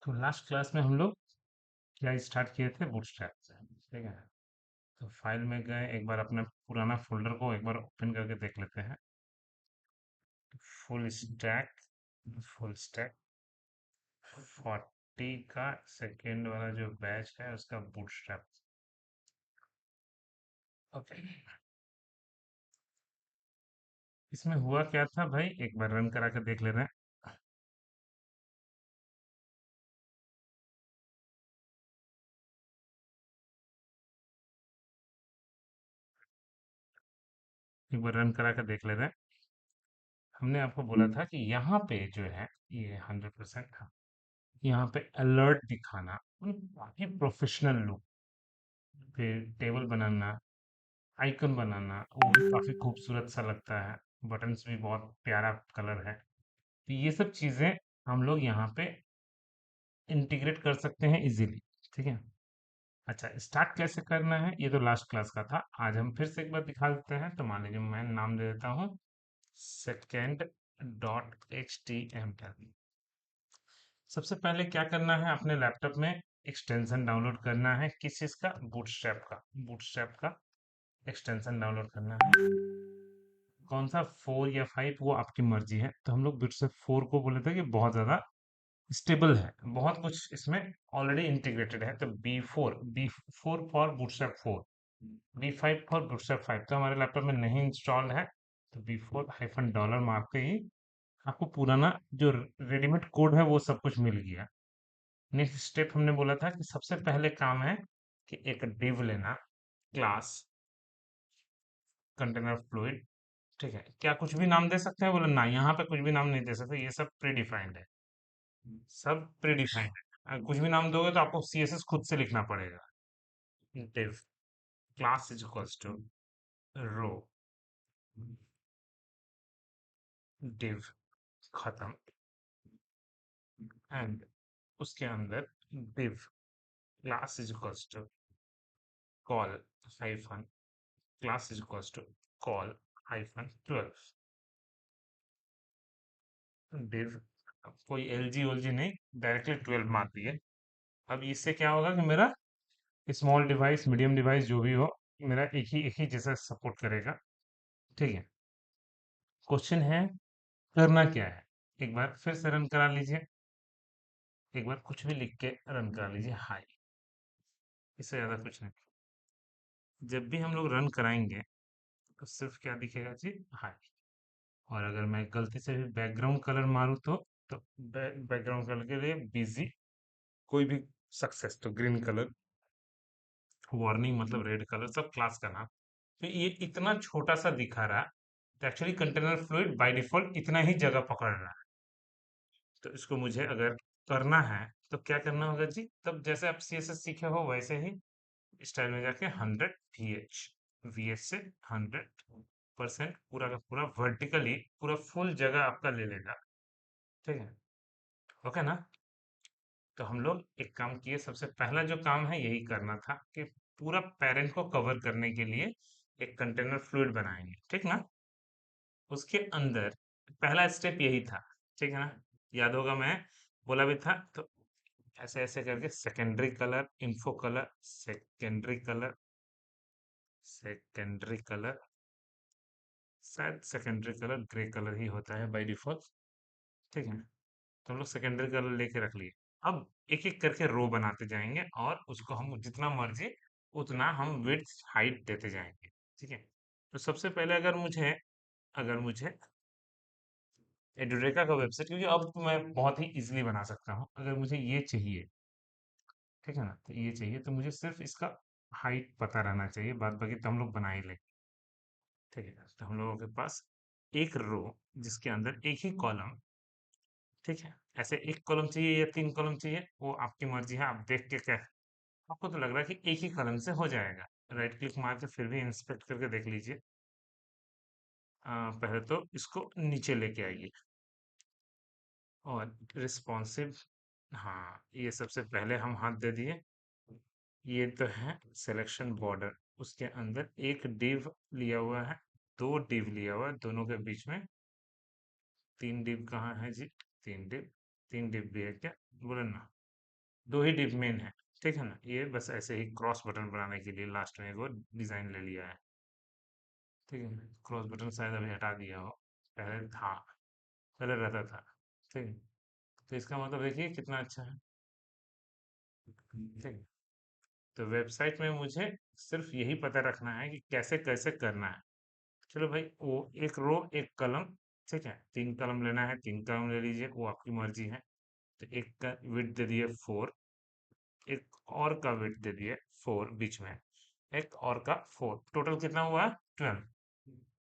तो last class में हम लोग क्या स्टार्ट किए थे, बूटस्ट्रैप से। ठीक है। तो फाइल में गए, एक बार अपने पुराना फोल्डर को एक बार ओपन करके देख लेते हैं। फुल स्टैक, फुल स्टैक 40 का सेकेंड वाला जो बैच है उसका बूटस्ट्रैप। ओके। इसमें हुआ क्या था भाई, एक बार रन करा के देख लेते हैं। एक बार रन करा के देख लेते हैं। हमने आपको बोला था कि यहाँ पे जो है ये 100% था। यहाँ पे अलर्ट दिखाना, काफी प्रोफेशनल लुक। फिर टेबल बनाना, आइकन बनाना, वो भी काफी खूबसूरत सा लगता है। बटन्स भी बहुत प्यारा कलर है। तो ये सब चीजें हम लोग यहाँ पे इंटीग्रेट कर सकते हैं इजीली। ठीक है। अच्छा, स्टार्ट कैसे करना है ये तो लास्ट क्लास का था। आज हम फिर से एक बार दिखा देते हैं। तो मान लीजिए मैं नाम दे देता हूँ second dot H T M L. सबसे पहले क्या करना है, अपने लैपटॉप में एक्सटेंशन डाउनलोड करना है। किस चीज का? बूटस्ट्रैप का। बूटस्ट्रैप का एक्सटेंशन डाउनलोड करना है। कौन सा, 4 या 5, वो आपकी मर्जी है। तो हम लोग बूटस्ट्रैप 4 को बोले थे कि बहुत ज्यादा स्टेबल है, बहुत कुछ इसमें ऑलरेडी इंटीग्रेटेड है। तो बी फोर फॉर बूटस्ट्रैप 4, बी5 फॉर बूटस्ट्रैप 5 तो हमारे लैपटॉप में नहीं इंस्टॉल्ड है। तो बी4 - मार के ही आपको पुराना जो रेडीमेड कोड है वो सब कुछ मिल गया। नेक्स्ट स्टेप हमने बोला था कि सबसे पहले काम है कि एक डिव लेना, क्लास कंटेनर फ्लूइड। ठीक है। क्या कुछ भी नाम दे सकते हैं? बोले ना, यहाँ पे कुछ भी नाम नहीं दे सकते, ये सब प्री डिफाइंड है। सब प्री डिफाइंड है। कुछ भी नाम दोगे तो आपको सीएसएस खुद से लिखना पड़ेगा। div class is equals to row div खत्म, एंड उसके अंदर div class is equals to call hyphen class is equals to call hyphen 12 div। कोई एलजी ओलजी नहीं, डायरेक्टली 12 मार दिए। अब इससे क्या होगा कि मेरा स्मॉल डिवाइस, मीडियम डिवाइस जो भी हो, मेरा एक ही जैसा सपोर्ट करेगा। ठीक है। क्वेश्चन है, करना क्या है? एक बार फिर से रन करा लीजिए। एक बार कुछ भी लिख के रन करा लीजिए, हाई। इससे ज्यादा कुछ नहीं। जब भी हम लोग रन कराएंगे तो सिर्फ क्या दिखेगा जी, हाई। और अगर मैं गलती से भी बैकग्राउंड कलर मारूं तो बैकग्राउंड कलर के लिए बिजी, कोई भी सक्सेस तो ग्रीन कलर, वार्निंग मतलब रेड कलर, सब क्लास का नाम। तो ये इतना छोटा सा दिखा रहा है। तो actually container fluid by default इतना ही जगह पकड़ रहा है। तो इसको मुझे अगर करना है तो क्या करना होगा जी, तब जैसे आप सीएसएस सीखे हो वैसे ही स्टाइल में जाके 100 VH, VH से 100% पूरा का पूरा वर्टिकली पूरा फुल जगह आपका ले लेगा। ठीक है। ओके ना? तो हम लोग एक काम किए, सबसे पहला जो काम है यही करना था कि पूरा पेरेंट को कवर करने के लिए एक कंटेनर फ्लूइड बनाएंगे। ठीक ना? उसके अंदर पहला स्टेप यही था। ठीक है ना? याद होगा, मैं बोला भी था। तो ऐसे ऐसे करके secondary colour, info colour, secondary colour, secondary colour, शायद सेकेंडरी कलर ग्रे कलर ही होता है बाय डिफॉल्ट। ठीक है। तो हम लोग सेकेंडरी कलर लेके रख लिए। अब एक एक करके रो बनाते जाएंगे और उसको हम जितना मर्जी उतना हम विड्थ हाइट देते जाएंगे। ठीक है। तो सबसे पहले अगर मुझे एडुरेका का वेबसाइट, क्योंकि अब तो मैं बहुत ही इजीली बना सकता हूँ। अगर मुझे ये चाहिए, ठीक है ना, तो ये चाहिए तो मुझे सिर्फ इसका हाइट पता रहना चाहिए, बाद बाकी तो हम लोग बना ही लेंगे। ठीक है। तो हम लोगों के पास एक रो जिसके अंदर एक ही कॉलम। ठीक है। ऐसे एक कॉलम चाहिए या 3 कॉलम चाहिए, वो आपकी मर्जी है। आप देख के क्या, आपको तो लग रहा है कि एक ही कॉलम से हो जाएगा, राइट क्लिक मार के फिर भी इंस्पेक्ट करके देख लीजिए। पहले तो इसको नीचे लेके आइए और रिस्पॉन्सिव, हाँ ये सबसे पहले हम हाथ दे दिए। ये तो है सिलेक्शन बॉर्डर। उसके अंदर एक डिव लिया हुआ है, 2 डिव लिया हुआ है दोनों के बीच में। 3 डिव कहाँ है जी? 3 डिव, 3 डिव भी है क्या? बोले ना। दो ही डिप मेन है, ठीक है ना। ये बस ऐसे ही क्रॉस बटन बनाने के लिए लास्ट में वो डिजाइन ले लिया है, ठीक है ना। क्रॉस बटन शायद अभी हटा दिया हो, पहले था, पहले रहता था, ठीक है। तो इसका मतलब देखिए कितना अच्छा है, ठीक है। तो वेबसाइट में मुझे सिर्फ यही पता रखना है कि कैसे कैसे करना है। चलो भाई, वो एक रो एक कलम, ठीक है। तीन कलम लेना है, तीन कलम ले लीजिए, वो आपकी मर्जी है। तो एक का विड्थ दे दिए 4, एक और का विड्थ दे दिए 4 बीच में, एक और का 4, टोटल कितना हुआ? 12।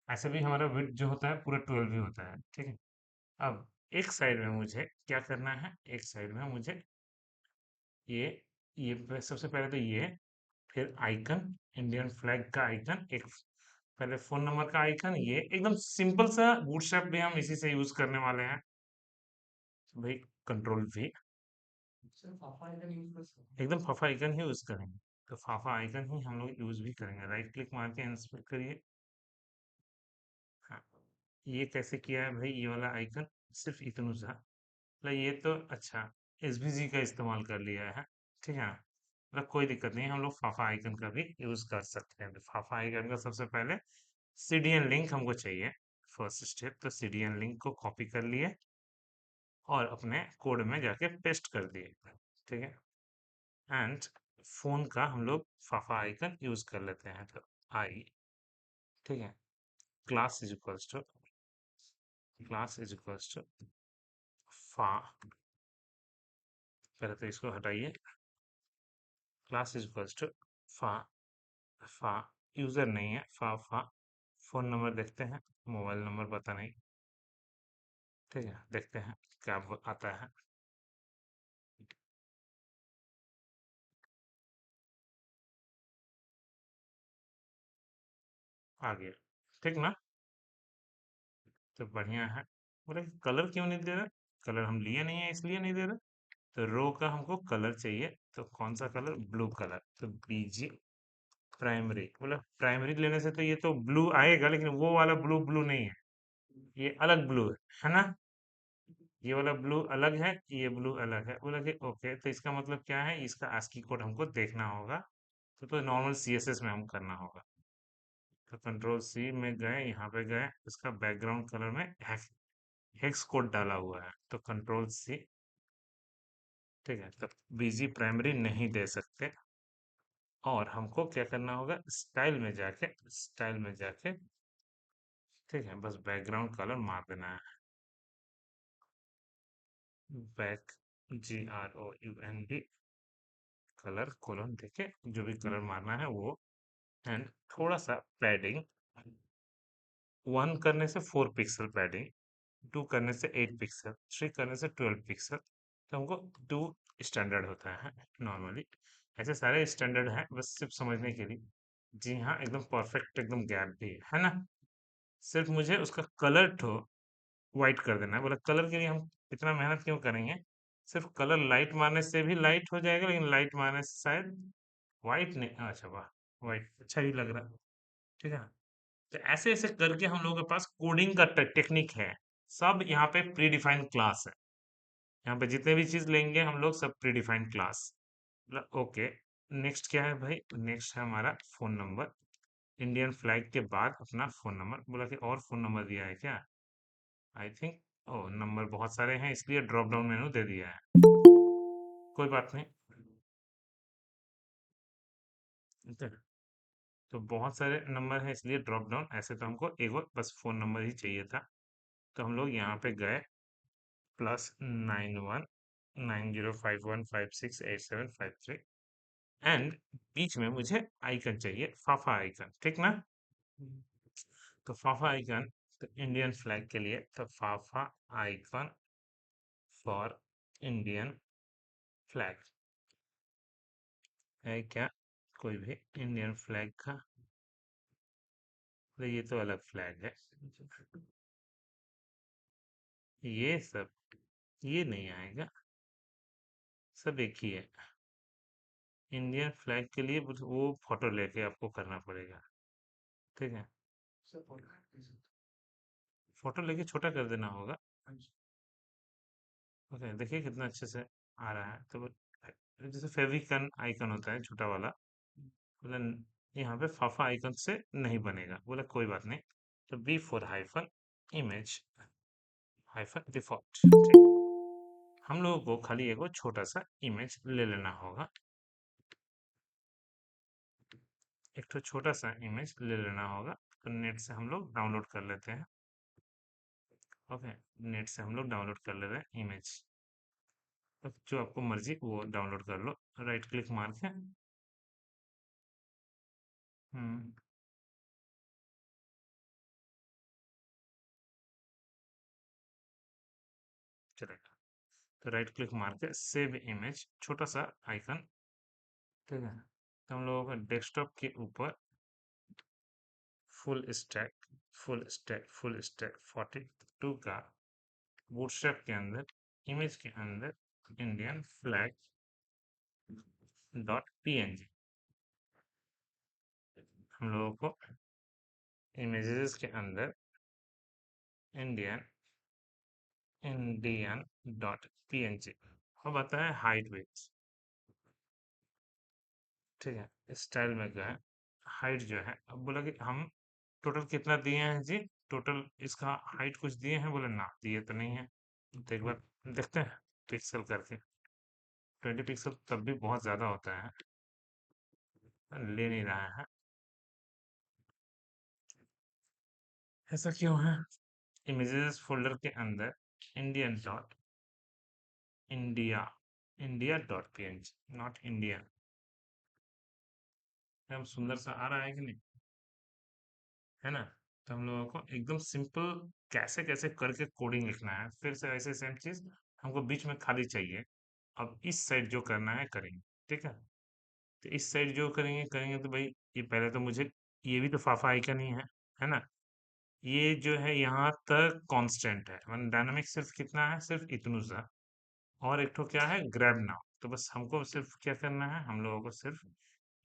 ऐसे भी हमारा विड्थ जो होता है पूरा 12 ही होता है, ठीक है। अब एक साइड में मुझे क्या करना है, एक साइड में मुझे ये सबसे पहले तो ये, फिर आइकन, इंडियन फ्लैग का आइकन, एक पहले फोन नंबर का आइकन, ये एकदम सिंपल सा बूटस्ट्रैप भी हम इसी से यूज करने वाले हैं भाई। कंट्रोल वी, एकदम फाफा आइकन ही यूज करेंगे। तो फाफा आइकन ही हम लोग यूज भी करेंगे। राइट क्लिक मार के इंस्पेक्ट करिए। हाँ, ये कैसे किया है भाई, ये वाला आइकन सिर्फ इतना सा, मतलब ये तो अच्छा एसवीजी का इस्तेमाल कर लिया है, ठीक है ना। मतलब कोई दिक्कत नहीं, हम लोग फाफा आइकन का भी यूज कर सकते हैं। तो फाफा आइकन का सबसे पहले सीडीएन लिंक हमको चाहिए, फर्स्ट स्टेप। तो सीडीएन लिंक को कॉपी कर लिए और अपने कोड में जाके पेस्ट कर दिए, ठीक है। एंड फोन का हम लोग फाफा आइकन यूज कर लेते हैं। तो आई, ठीक है, class is equals to, class is equals to फा, पहले तो इसको हटाइए। क्लास इज इक्वल्स टू फा, फा यूजर नहीं है, फा फा फोन नंबर देखते हैं, मोबाइल नंबर पता नहीं, ठीक है। देखते हैं क्या आता है। आ गया, ठीक ना। तो बढ़िया है। बोले कलर क्यों नहीं दे रहा, कलर हम लिए नहीं है इसलिए नहीं दे रहा। तो रो का हमको कलर चाहिए, तो कौन सा कलर, ब्लू कलर। तो बीजी प्राइमरी, मतलब प्राइमरी लेने से तो ये तो ब्लू आएगा, लेकिन वो वाला ब्लू ब्लू नहीं है, ये अलग ब्लू है ना। ये वाला ब्लू अलग है, ये ब्लू अलग है। बोला कि ओके, तो इसका मतलब क्या है, इसका आस्की कोड हमको देखना होगा। तो नॉर्मल सीएसएस में हम करना होगा। तो कंट्रोल सी में गए, यहाँ पे गए, इसका बैकग्राउंड कलर में हेक्स कोड डाला हुआ है, तो कंट्रोल सी, ठीक है। तो बीजी प्राइमरी नहीं दे सकते। और हमको क्या करना होगा, स्टाइल में जाके, स्टाइल में जाके, ठीक है, बस बैकग्राउंड कलर मार देना है। बैक, GROUND कलर कोलन देके जो भी कलर मारना है वो। एंड थोड़ा सा पैडिंग, 1 करने से 4 पिक्सल पैडिंग, 2 करने से 8 पिक्सल, 3 करने से 12 पिक्सल। तो हमको 2 स्टैंडर्ड होता है नॉर्मली। ऐसे सारे स्टैंडर्ड हैं, बस सिर्फ समझने के लिए। जी हाँ, एकदम परफेक्ट, एकदम गैप भी है ना। सिर्फ मुझे उसका कलर तो वाइट कर देना है। बोला कलर के लिए हम इतना मेहनत क्यों करेंगे, सिर्फ कलर लाइट मारने से भी लाइट हो जाएगा, लेकिन लाइट मारने से शायद वाइट नहीं, अच्छा वाह, वाइट अच्छा ही लग रहा है, ठीक है ना। तो ऐसे ऐसे करके हम लोगों के पास कोडिंग का टेक्निक है। सब यहाँ पे प्री डिफाइंड क्लास है। यहाँ पे जितने भी चीज लेंगे हम लोग, सब pre defined class. Okay, next क्या है भाई, नेक्स्ट है हमारा फोन नंबर। इंडियन फ्लैग के बाद अपना फोन नंबर। बोला कि और फोन नंबर दिया है क्या, आई थिंक, ओ नंबर बहुत सारे हैं इसलिए ड्रॉप डाउन मेनू दे दिया है, कोई बात नहीं। ठीक है, तो बहुत सारे नंबर हैं इसलिए ड्रॉप डाउन, ऐसे तो हमको एक और बस फोन नंबर ही चाहिए था। तो हम लोग यहाँ पे गए, +919051568753, एंड बीच में मुझे आइकन चाहिए, फाफा आइकन, ठीक ना। तो फाफा आइकन, तो इंडियन फ्लैग के लिए तो फाफा आइकन फॉर इंडियन फ्लैग है क्या, कोई भी इंडियन फ्लैग का। तो ये तो अलग फ्लैग है, ये सब ये नहीं आएगा, सब एक ही है। इंडियन फ्लैग के लिए वो फोटो लेके आपको करना पड़ेगा, ठीक है। फोटो लेके छोटा कर देना होगा। ओके, देखिए कितना अच्छे से आ रहा है। तो जैसे फेविकन आइकन होता है छोटा वाला, बोला यहाँ पे फाफा आइकन से नहीं बनेगा, बोला कोई बात नहीं। तो B for hyphen image hyphen default. हम लोगों को खाली एगो छोटा सा इमेज ले लेना होगा, एक तो छोटा सा इमेज ले लेना होगा। तो नेट से हम लोग डाउनलोड कर लेते हैं। ओके, नेट से हम लोग डाउनलोड कर ले रहे हैं इमेज। तो जो आपको मर्जी वो डाउनलोड कर लो, राइट क्लिक मार के। हम्म, चलेगा। तो राइट क्लिक मार के सेव इमेज, छोटा सा आइकन, ठीक है। तो हम लोगों का डेस्कटॉप के ऊपर फुल स्टैक फुल स्टैक 42 का बूटस्ट्रैप के अंदर, इमेज के अंदर इंडियन फ्लैग डॉट png, हम लोगों को इमेजेस के अंदर इंडियन इंडियन डॉट png। अब आता है हाइट विड्थ, ठीक है। स्टाइल में क्या है, हाइट जो है, अब बोला कि हम टोटल कितना दिए हैं जी, टोटल इसका हाइट कुछ दिए हैं, बोले ना दिए तो नहीं है। तो एक बार देखते हैं पिक्सल करके। 20 पिक्सल तब भी बहुत ज़्यादा होता है, ले नहीं रहा है, ऐसा क्यों है। इमेजेस फोल्डर के अंदर Indian dot India India dot png, not India. एकदम सुंदर सा आ रहा है कि नहीं, है ना। तो हम लोगों को एकदम सिंपल कैसे कैसे करके कोडिंग लिखना है, फिर से ऐसे सेम चीज हमको बीच में खाली चाहिए। अब इस साइड जो करना है करेंगे, ठीक है। तो इस साइड जो करेंगे करेंगे तो भाई ये पहले तो मुझे, ये भी तो फाफा आइकन ही है ना। ये जो है यहाँ तक कांस्टेंट है, मतलब डायनामिक सिर्फ कितना है, सिर्फ इतना सा। और एक तो क्या है, ग्रैब नाउ। तो बस हमको सिर्फ क्या करना है, हम लोगों को सिर्फ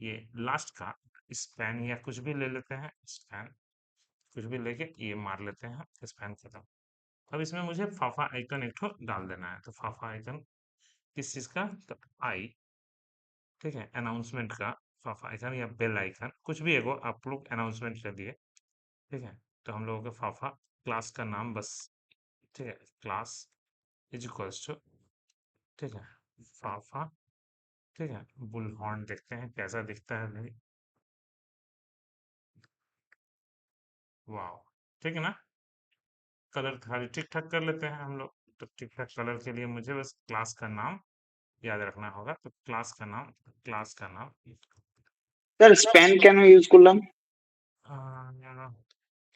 ये लास्ट का स्पैन या कुछ भी ले लेते हैं, स्पैन कुछ भी लेके ये मार लेते हैं, स्पैन खत्म। अब इसमें मुझे फाफा आइकन एक ठो डाल देना है। तो फाफा आइकन किस चीज का, तो आई, ठीक है, अनाउंसमेंट का फाफा आइकन या बेल आइकन कुछ भी है वो आप लोग अनाउंसमेंट कर दिए, ठीक है। तो हम लोगों का फाफा क्लास का नाम बस, ठीक है, क्लास इज इक्वल्स टू, ठीक है, फाफा, ठीक है। बुलहॉर्न देखते हैं कैसा दिखता है भाई, वाह, ठीक है ना। कलर खाली ठीक ठाक कर लेते हैं हम लोग। तो ठीक ठाक कलर के लिए मुझे बस क्लास का नाम याद रखना होगा। तो क्लास का नाम স্যার স্প্যান কেন ইউজ করলাম?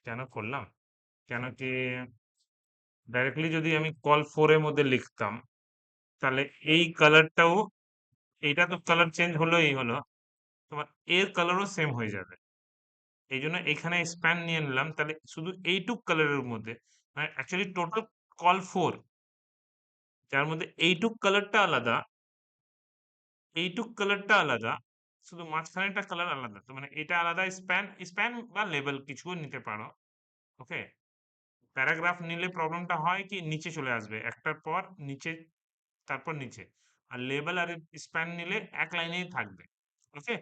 কেন করলাম, কেন কি ডাইরেক্টলি যদি আমি কল 4 এর মধ্যে লিখতাম, তাহলে এই কালারটাও, এইটা তো কালার চেঞ্জ হলোই হলো, তোমার এর কালারও সেম হয়ে যাবে। এই জন্য এখানে স্প্যান নিয়ে নিলাম, তাহলে শুধু এইটুক কালারের মধ্যে, মানে অ্যাকচুয়ালি টোটাল কল 4, যার মধ্যে এইটুক কালারটা আলাদা, এইটুক কালারটা আলাদা, শুধু মাঝখানেরটা কালার আলাদা। তো মানে এটা আলাদা স্প্যান, স্প্যান বা লেবেল কিছুও নিতে পারো। ওকে, প্যারাগ্রাফ নিলে প্রবলেমটা হয় কি নিচে চলে আসবে, একটার পর নিচে, তারপর নিচে। আর লেবেল আর স্প্যান নিলে এক লাইনেই থাকবে। ওকে,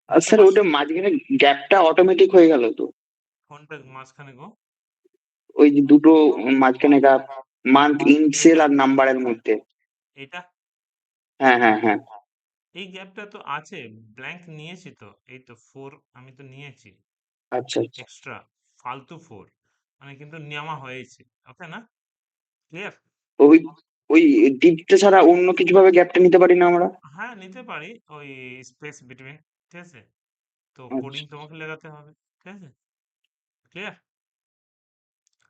আর বুঝতে স্যার পারছো? ওটা মাঝখানে গ্যাপটা অটোমেটিক হয়ে গেল তো, কোনটা মাঝখানে গো? ওই যে দুটো মাঝখানে গ্যাপ, মান্থ ইন সেল এইটা আর নাম্বারের মধ্যে। এইটা হ্যাঁ হ্যাঁ হ্যাঁ। এই গ্যাপটা তো আছে, ব্ল্যাঙ্ক নিয়েছি তো, এই তো 4 আমি তো নিয়েছি আচ্ছা আচ্ছা। এক্সট্রা, ফালতু 4 মানে কিন্তু নেওয়া হয়েছে। ওকে না, ক্লিয়ার? ওই ওই ডিপটা ছাড়া অন্য কিছু ভাবে গ্যাপটা নিতে পারি না আমরা? হ্যাঁ, নিতে পারি, ওই স্পেস বিটুইন, ঠিক আছে। তো কোডিং আচ্ছা। তোমাকে লাগাতে হবে, ঠিক আছে, क्लियर।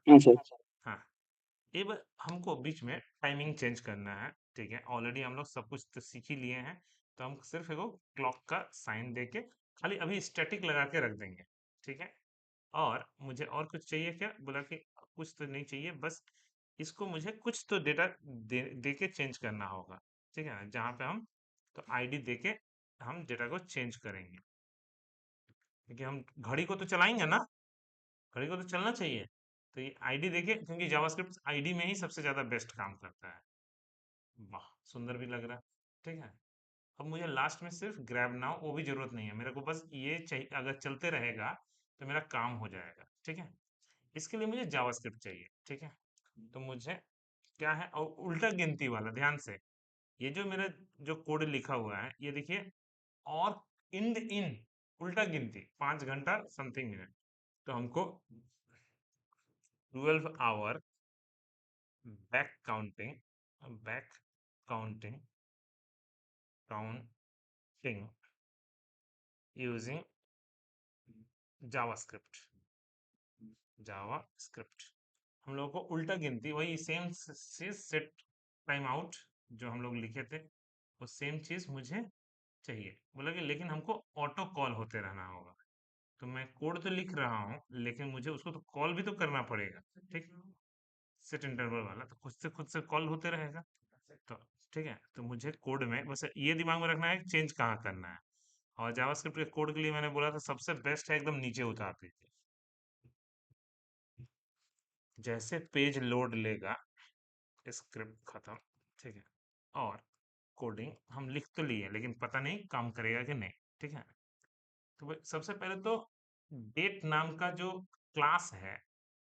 হ্যাঁ স্যার। हाँ, अब हमको बीच में टाइमिंग चेंज करना है, ठीक है। ऑलरेडी हम लोग सब कुछ तो सीख ही लिए हैं, तो हम सिर्फ एगो क्लॉक का साइन देके खाली अभी स्टैटिक लगा के रख देंगे, ठीक है। और मुझे और कुछ चाहिए क्या, बोला कि कुछ तो नहीं चाहिए, बस इसको मुझे कुछ तो डेटा दे के चेंज करना होगा, ठीक है। जहाँ पे हम तो आईडी दे के हम डेटा को चेंज करेंगे, क्योंकि हम घड़ी को तो चलाएंगे ना, घड़ी को तो चलना चाहिए। तो ये आईडी देखिए, क्योंकि जावास्क्रिप्ट आईडी में ही सबसे ज्यादा बेस्ट काम करता है। वाह, सुंदर भी लग रहा है। ठीक है। अब मुझे लास्ट में सिर्फ ग्रैब नाउ वो भी जरूरत नहीं है, मेरे को बस ये चाहिए, अगर चलते रहेगा तो मेरा काम हो जाएगा, ठीक है। इसके लिए मुझे जावास्क्रिप्ट चाहिए, ठीक है। तो मुझे क्या है, और उल्टा गिनती वाला ध्यान से, ये जो मेरा जो कोड लिखा हुआ है ये देखिए, और इन उल्टा गिनती 5 घंटा समथिंग मिनट, तो हमको 12 hour back counting counting using JavaScript JavaScript हम लोगों को उल्टा गिनती वही सेम चीज, सेट टाइम आउट जो हम लोग लिखे थे, वो सेम चीज मुझे चाहिए। बोला कि लेकिन हमको ऑटो कॉल होते रहना होगा। तो मैं कोड तो लिख रहा हूँ लेकिन मुझे उसको तो कॉल भी तो करना पड़ेगा, ठीक। सेट इंटरवल वाला तो खुद से कॉल होते रहेगा। तो ठीक है, तो मुझे कोड में बस ये दिमाग में रखना है कि चेंज कहाँ करना है। और जावास्क्रिप्ट के कोड के लिए मैंने बोला था सबसे बेस्ट है एकदम नीचे उतार दीजिए। जैसे पेज लोड लेगा, स्क्रिप्ट खत्म, ठीक है। और कोडिंग हम लिख तो लिए लेकिन पता नहीं काम करेगा कि नहीं, ठीक है। तो सबसे पहले तो डेट नाम का जो क्लास है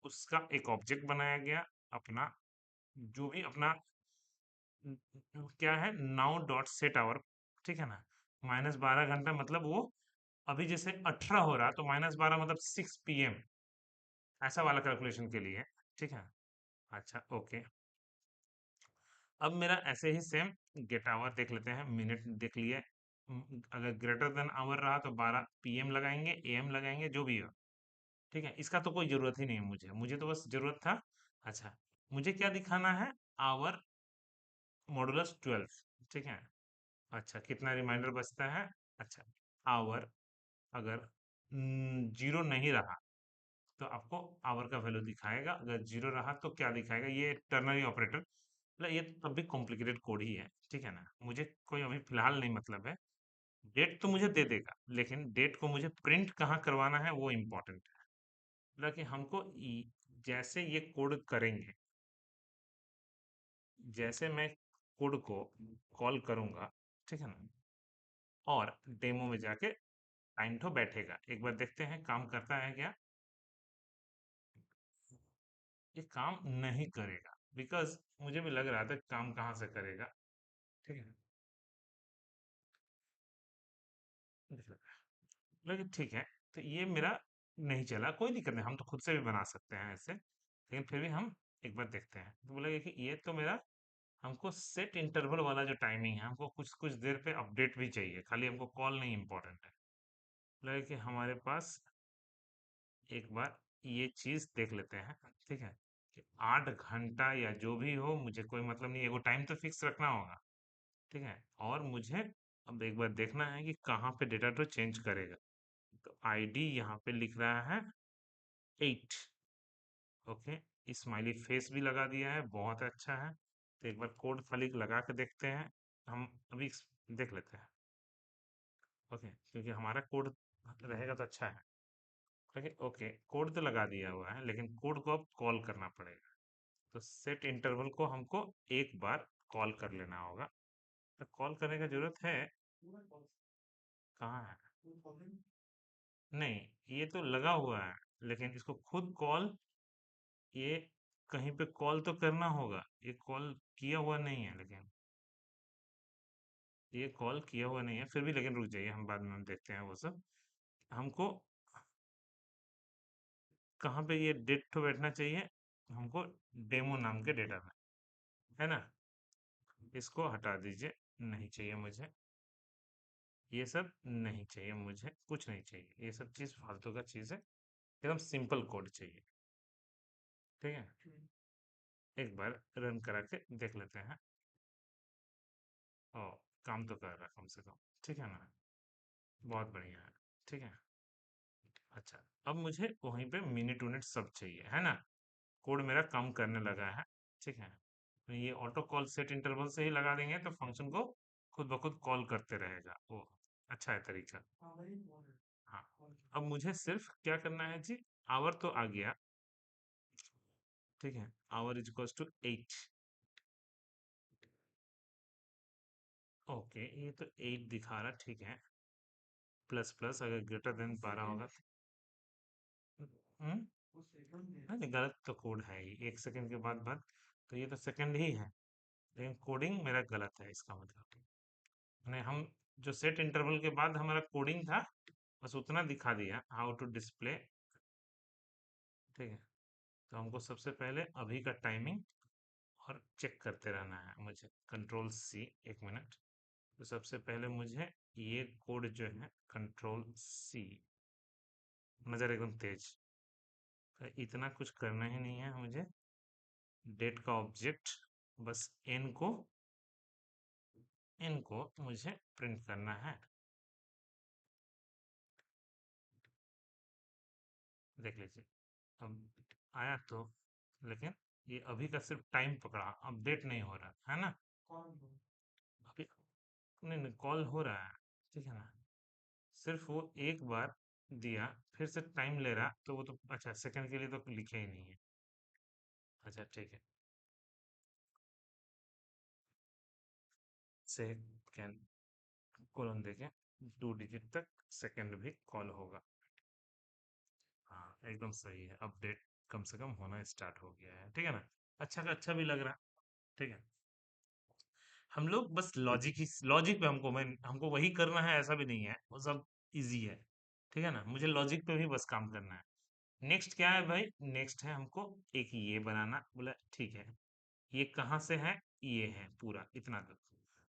उसका एक ऑब्जेक्ट बनाया गया अपना, जो भी अपना क्या है, नाउ डॉट सेट आवर, ठीक है ना। -12 घंटा मतलब वो अभी जैसे 18 हो रहा तो -12 मतलब 6 PM, ऐसा वाला कैलकुलेशन के लिए, ठीक है। अच्छा ओके। अब मेरा ऐसे ही सेम गेट आवर देख लेते हैं, मिनट देख लिए। अगर ग्रेटर देन आवर रहा तो 12 PM लगाएंगे, AM लगाएंगे, जो भी हो, ठीक है। इसका तो कोई जरूरत ही नहीं है मुझे, मुझे तो बस जरूरत था। अच्छा, मुझे क्या दिखाना है, आवर मॉडुलस 12, ठीक है। अच्छा, कितना रिमाइंडर बचता है। अच्छा, आवर अगर 0 नहीं रहा तो आपको आवर का वैल्यू दिखाएगा, अगर 0 रहा तो क्या दिखाएगा, ये टर्नरी ऑपरेटर, मतलब ये तो तब भी कॉम्प्लिकेटेड कोड ही है, ठीक है ना। मुझे कोई अभी फिलहाल नहीं मतलब है। डेट तो मुझे दे देगा लेकिन डेट को मुझे प्रिंट कहाँ करवाना है वो इम्पोर्टेंट है। मतलब कि हमको जैसे ये कोड करेंगे, जैसे मैं कोड को कॉल करूंगा, ठीक है ना, और डेमो में जाके टाइम तो बैठेगा, एक बार देखते हैं काम करता है क्या। ये काम नहीं करेगा बिकॉज मुझे भी लग रहा था काम कहाँ से करेगा, ठीक है। लेकिन ठीक है, तो ये मेरा नहीं चला, कोई दिक्कत नहीं, हम तो खुद से भी बना सकते हैं ऐसे, लेकिन फिर भी हम एक बार देखते हैं। तो बोला कि ये तो मेरा, हमको सेट इंटरवल वाला जो टाइमिंग है हमको कुछ कुछ देर पे अपडेट भी चाहिए, खाली हमको कॉल नहीं इंपॉर्टेंट है। लगे कि हमारे पास एक बार ये चीज देख लेते हैं, ठीक है। कि 8 घंटा या जो भी हो मुझे कोई मतलब नहीं, एगो टाइम तो फिक्स रखना होगा, ठीक है। और मुझे अब एक बार देखना है कि कहाँ पे डेटा तो चेंज करेगा। तो आईडी यहाँ पे लिख रहा है 8, ओके। स्माइली फेस भी लगा दिया है, बहुत अच्छा है। तो एक बार कोड खाली लगा के देखते हैं हम, अभी देख लेते हैं, ओके, क्योंकि हमारा कोड रहेगा तो अच्छा है। ओके ओके, कोड तो लगा दिया हुआ है लेकिन कोड को अब कॉल करना पड़ेगा। तो सेट इंटरवल को हमको एक बार कॉल कर लेना होगा। तो कॉल करने का जरूरत है, कहाँ है, नहीं, ये तो लगा हुआ है लेकिन इसको खुद कॉल, ये कहीं पे कॉल तो करना होगा, ये कॉल किया हुआ नहीं है, लेकिन ये कॉल किया हुआ नहीं है फिर भी, लेकिन रुक जाइए हम बाद में हम देखते हैं वो सब। हमको कहाँ पे ये डेट तो बैठना चाहिए, हमको डेमो नाम के डेटा में, है ना। इसको हटा दीजिए, नहीं चाहिए मुझे, ये सब नहीं चाहिए मुझे, कुछ नहीं चाहिए, ये सब चीज़ फालतू का चीज़ है, एकदम सिंपल कोड चाहिए, ठीक है। एक बार रन करा के देख लेते हैं। ओ, काम तो कर रहा है कम से कम, ठीक है ना, बहुत बढ़िया है, ठीक है। अच्छा, अब मुझे वहीं पे मिनट उनिट सब चाहिए, है ना। कोड मेरा काम करने लगा है, ठीक है। तो ये ऑटो कॉल सेट इंटरवल से ही लगा देंगे तो फंक्शन को खुद ब खुद कॉल करते रहेगा वो, अच्छा है तरीका। हाँ, अब मुझे सिर्फ क्या करना है जी, आवर तो आ गया, ठीक है। Hour is equals to 8, oh okay, ये तो 8 दिखा रहा, ठीक है। प्लस प्लस अगर ग्रेटर देन 12 होगा। हम्म। नहीं, गलत तो कोड है ही, 1 सेकंड के बाद तो ये तो सेकंड ही है, लेकिन कोडिंग मेरा गलत है इसका मतलब। मैंने हम जो सेट इंटरवल के बाद हमारा कोडिंग था, बस उतना दिखा दिया, हाउ टू डिस्प्ले। ठीक है, तो हमको सबसे पहले अभी का टाइमिंग और चेक करते रहना है मुझे। Control C, 1 minute. तो सबसे पहले मुझे ये कोड जो है, कंट्रोल सी, नज़र एकदम तेज। तो इतना कुछ करना ही नहीं है मुझे। डेट का ऑब्जेक्ट, बस एन को मुझे प्रिंट करना है। देख लीजिए, अब आया तो, लेकिन ये अभी का सिर्फ टाइम पकड़ा, अपडेट नहीं हो रहा है ना। अभी नहीं नहीं, कॉल हो रहा है, ठीक है ना। सिर्फ वो एक बार दिया, फिर से टाइम ले रहा, तो वो तो अच्छा सेकंड के लिए तो लिखे ही नहीं है। अच्छा ठीक है, सेकंड कोलन देके 2 डिजिट तक सेकंड भी कॉल होगा। हाँ एकदम सही है, अपडेट कम से कम होना स्टार्ट हो गया है, ठीक है ना। अच्छा का अच्छा भी लग रहा, ठीक है। हम लोग बस लॉजिक पे हमको वही करना है, ऐसा भी नहीं है, वो सब इजी है, ठीक है ना। मुझे लॉजिक पे भी बस काम करना है। नेक्स्ट क्या है भाई, नेक्स्ट है हमको एक ये बनाना, बोला ठीक है। ये कहाँ से है, ये है पूरा इतना तक।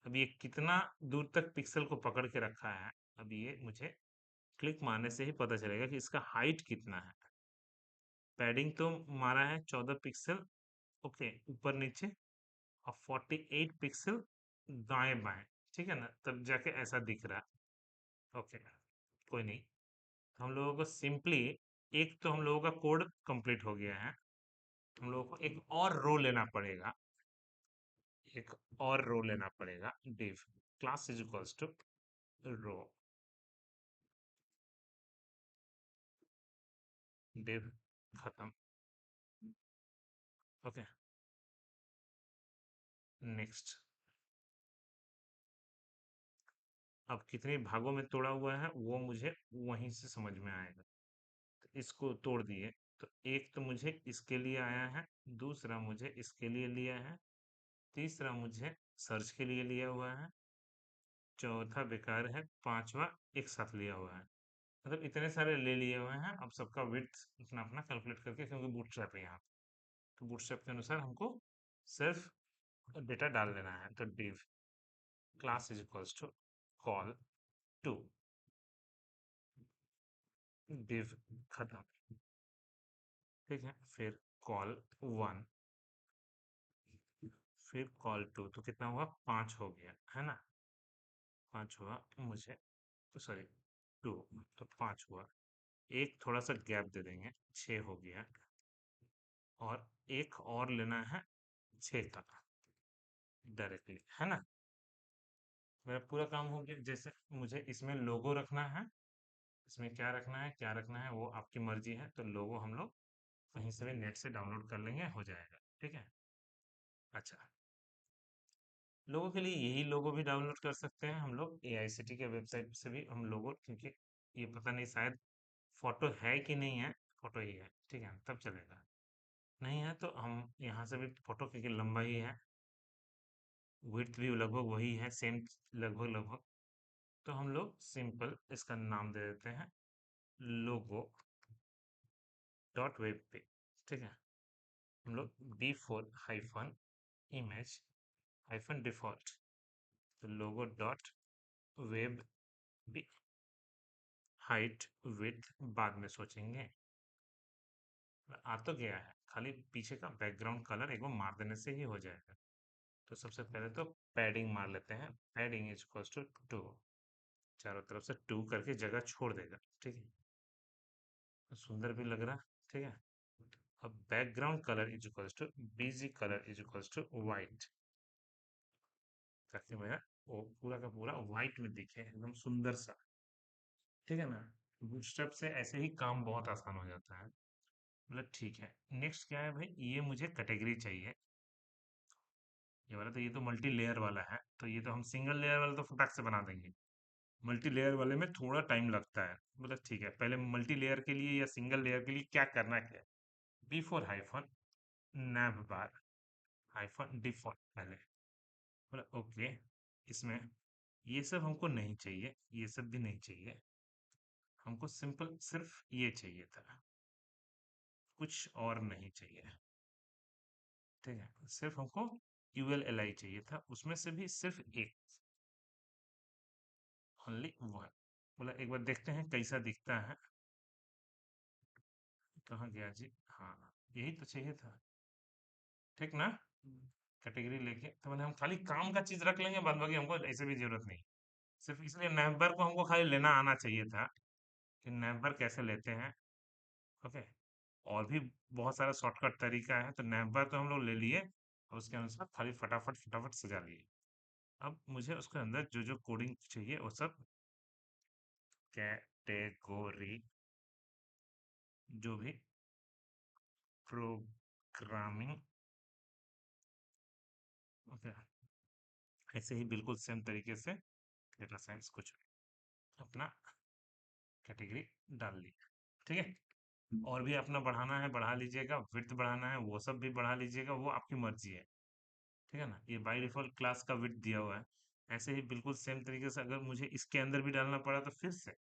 अब ये कितना दूर तक पिक्सल को पकड़ के रखा है, अब ये मुझे क्लिक मारने से ही पता चलेगा कि इसका हाइट कितना है। पैडिंग तो मारा है 14 पिक्सल, ओके, ऊपर नीचे, और 48 पिक्सल दाएं बाएं, ठीक है ना, तब जाके ऐसा दिख रहा है। ओके, कोई नहीं। हम लोगों को सिंपली, एक तो हम लोगों का कोड कंप्लीट हो गया है, हम लोगों को एक और रो लेना पड़ेगा, एक और रो लेना पड़ेगा। div class is equals to row, div खत्म। Okay, next. अब कितने भागों में तोड़ा हुआ है वो मुझे वहीं से समझ में आएगा। तो इसको तोड़ दिए, तो एक तो मुझे इसके लिए आया है, दूसरा मुझे इसके लिए लिया है, तीसरा मुझे सर्च के लिए लिया हुआ है, चौथा बेकार है, पांचवा एक साथ लिया हुआ है। मतलब इतने सारे ले लिए हुए हैं, अब सबका विड्थ अपना अपना कैलकुलेट करके, क्योंकि बूटस्ट्रैप है यहाँ, तो बूटस्ट्रैप के अनुसार हमको सिर्फ डेटा डाल देना है। तो div class is equals to col two, div खत्म, ठीक है। फिर कॉल 1, फिर कॉल 2, तो कितना हुआ, 5 हो गया है ना। 5 हुआ मुझे, तो सॉरी 2, तो 5 हुआ। एक थोड़ा सा गैप दे देंगे, 6 हो गया, और एक और लेना है 6 का डायरेक्टली, है ना। मेरा पूरा काम हो गया। जैसे मुझे इसमें लोगो रखना है, इसमें क्या रखना है, क्या रखना है वो आपकी मर्जी है। तो लोगो हम लोग कहीं से भी नेट से डाउनलोड कर लेंगे, हो जाएगा, ठीक है। अच्छा, लोगों के लिए यही लोगो भी डाउनलोड कर सकते हैं हम लोग, एआईसीटी के वेबसाइट से भी हम लोगो, क्योंकि ये पता नहीं शायद फोटो है कि नहीं है, फोटो ही है, ठीक है, तब चलेगा। नहीं है तो हम यहाँ से भी फोटो, क्योंकि लंबा ही है, विड्थ भी लगभग वही है, सेम लगभग लगभग। तो हम लोग सिंपल इसका नाम दे देते हैं लोगो डॉट वेब पे, ठीक है। हम लोग B4 hyphen image hyphen default, तो लोगो डॉट वेब भी, हाइट विड्थ बाद में सोचेंगे। आ तो गया है, खाली पीछे का बैकग्राउंड कलर एक बार मार देने से ही हो जाएगा। तो सबसे पहले तो पैडिंग मार लेते हैं, पैडिंग इज इक्वल्स टू 2, चारों तरफ से 2 करके जगह छोड़ देगा, ठीक है। तो सुंदर भी लग रहा, ठीक है। अब background colour is equals to BG colour is equals to white, ताकि मेरा वो पूरा का पूरा वाइट में दिखे, एकदम सुंदर सा, ठीक है ना। बूटस्ट्रैप से ऐसे ही काम बहुत आसान हो जाता है, मतलब ठीक है। नेक्स्ट क्या है भाई, ये मुझे कैटेगरी चाहिए, ये वाला तो, ये तो मल्टी लेयर वाला है, तो ये तो हम सिंगल लेयर वाला तो फटाक से बना देंगे। मल्टी लेयर वाले में थोड़ा टाइम लगता है। मतलब ठीक है, पहले मल्टी लेयर के लिए या सिंगल लेयर के लिए क्या करना है? बिफोर हाइफन नैव बार हाइफन डिफॉल्ट पहले, बोला ओके। इसमें ये सब हमको नहीं चाहिए, ये सब भी नहीं चाहिए, हमको सिंपल सिर्फ ये चाहिए था, कुछ और नहीं चाहिए। ठीक है, सिर्फ हमको यूएल एल आई चाहिए था, उसमें से भी सिर्फ एक, ओनली वन। बोला एक बार देखते हैं कैसा दिखता है। कहाँ गया जी? हाँ, यही तो चाहिए था। ठीक ना? कैटेगरी लेके तो मैंने, हम खाली काम का चीज रख लेंगे, बाद बाकी हमको ऐसे भी जरूरत नहीं। सिर्फ इसलिए नवंबर को हमको खाली लेना आना चाहिए था कि नवंबर कैसे लेते हैं। ओके। और भी बहुत सारा शॉर्टकट तरीका है, तो नवंबर तो हम लोग ले लिए और उसके अनुसार खाली फटाफट फटाफट सजा लिए। अब मुझे उसके अंदर जो जो कोडिंग चाहिए वो सब, कैटेगोरी, जो भी प्रोग्रामिंग, ओके, ऐसे ही बिल्कुल सेम तरीके से डेटा साइंस कुछ भी अपना कैटेगरी डाल ली। ठीक है, और भी अपना बढ़ाना है बढ़ा लीजिएगा, विड्थ बढ़ाना है वो सब भी बढ़ा लीजिएगा, वो आपकी मर्जी है। ठीक है ना, ये बाय डिफॉल्ट क्लास का विड्थ दिया हुआ है। ऐसे ही बिल्कुल सेम तरीके से अगर मुझे इसके अंदर भी डालना पड़ा तो फिर से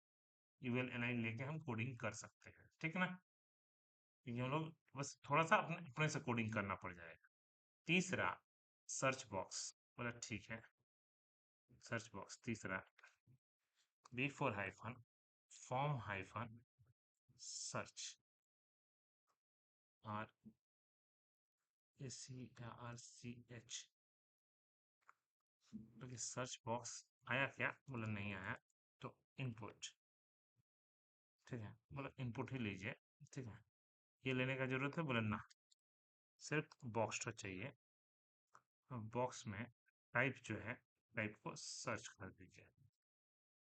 यूएल एलाइन लेके हम कोडिंग कर सकते हैं। ठीक है ना, क्योंकि हम लोग बस थोड़ा सा अपने अपने से कोडिंग करना पड़ जाएगा। तीसरा, सर्च बॉक्स। बोला ठीक है, सर्च बॉक्स तीसरा, B for hyphen form hyphen search, R A C R C H. तो सर्च बॉक्स आया क्या? बोला नहीं आया, तो इनपुट। ठीक है, बोला इनपुट ही लीजिए। ठीक है, ये लेने का जरूरत है? बोला ना, सिर्फ बॉक्स तो चाहिए। बॉक्स में टाइप जो है, टाइप को सर्च कर दीजिए।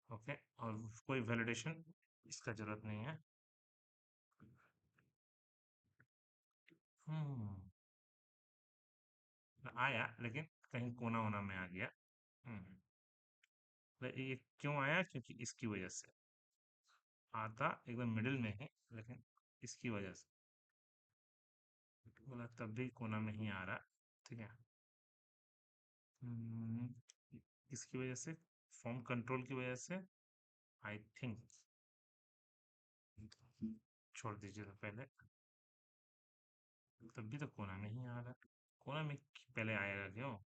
ओके, और कोई वैलिडेशन इसका जरूरत नहीं है। हम्म, आया लेकिन कहीं कोना वोना में आ गया। हम्म, तो ये क्यों आया? क्योंकि इसकी वजह से आता एकदम मिडिल में है, लेकिन इसकी वजह से बोला तब भी कोना में ही आ रहा। ठीक है। हम्म, इसकी वजह से, फॉर्म कंट्रोल की वजह से, आई थिंक, छोड़ दीजिए तो पहले, तब भी तो कोना में ही आ रहा। कोना में पहले आएगा क्यों?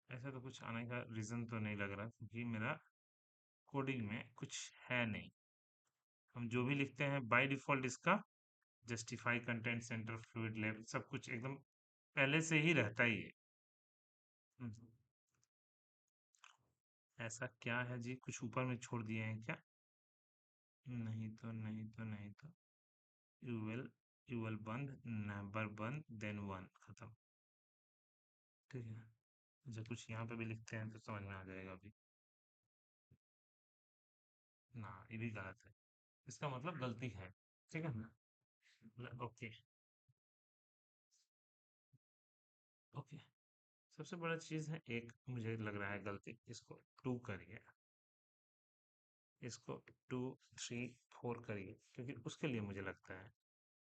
ऐसा तो कुछ आने का रीजन तो नहीं लग रहा, क्योंकि मेरा कोडिंग में कुछ है नहीं। हम जो भी लिखते हैं बाय डिफॉल्ट इसका justify content centre fluid level सब कुछ एकदम पहले से ही रहता ही है। हम्म, ऐसा क्या है जी? कुछ ऊपर में छोड़ दिए हैं क्या? नहीं तो, नहीं तो, नहीं तो, यूएल, यूएल बंद, नंबर बंद, देन वन, खत्म। ठीक है, जब कुछ यहाँ पे भी लिखते हैं तो समझ में आ जाएगा अभी। ना, ये भी गलत है, इसका मतलब गलती है। ठीक है ना, ओके। ओके, सबसे बड़ा चीज है एक, मुझे लग रहा है गलती, इसको टू करिए, इसको टू, थ्री, फोर करिए, क्योंकि उसके लिए मुझे लगता है,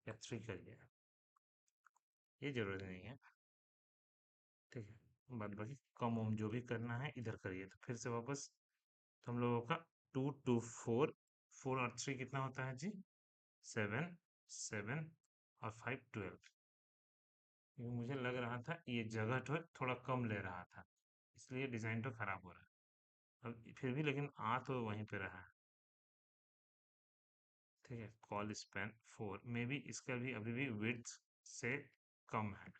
या थ्री करिए, ये जरूरी नहीं है। ठीक है, बाद बाकी कम उम जो भी करना है इधर करिए। तो फिर से वापस, तो हम लोगों का टू टू फोर, फोर और थ्री कितना होता है जी? सेवन, सेवन और फाइव, 12। क्योंकि मुझे लग रहा था ये जगह तो थोड़ा कम ले रहा था, इसलिए डिजाइन तो खराब हो रहा है। अब फिर भी लेकिन आ तो वहीं पे रहा है। ठीक है, कॉल स्पैन फोर में भी इसका भी अभी भी विड्थ से कम है,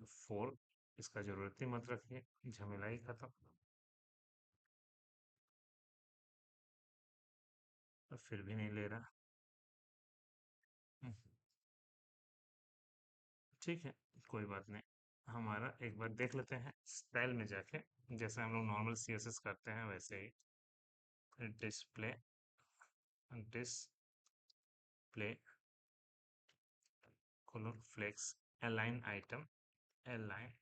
फोर, इसका जरूरत ही मत रखिए, झमेला ही खत्म। और फिर भी नहीं ले रहा। हम्म, ठीक है, कोई बात नहीं। हमारा एक बार देख लेते हैं स्टाइल में जाके, जैसे हम लोग नॉर्मल सीएसएस करते हैं वैसे ही। Display, display colon flex, align item, align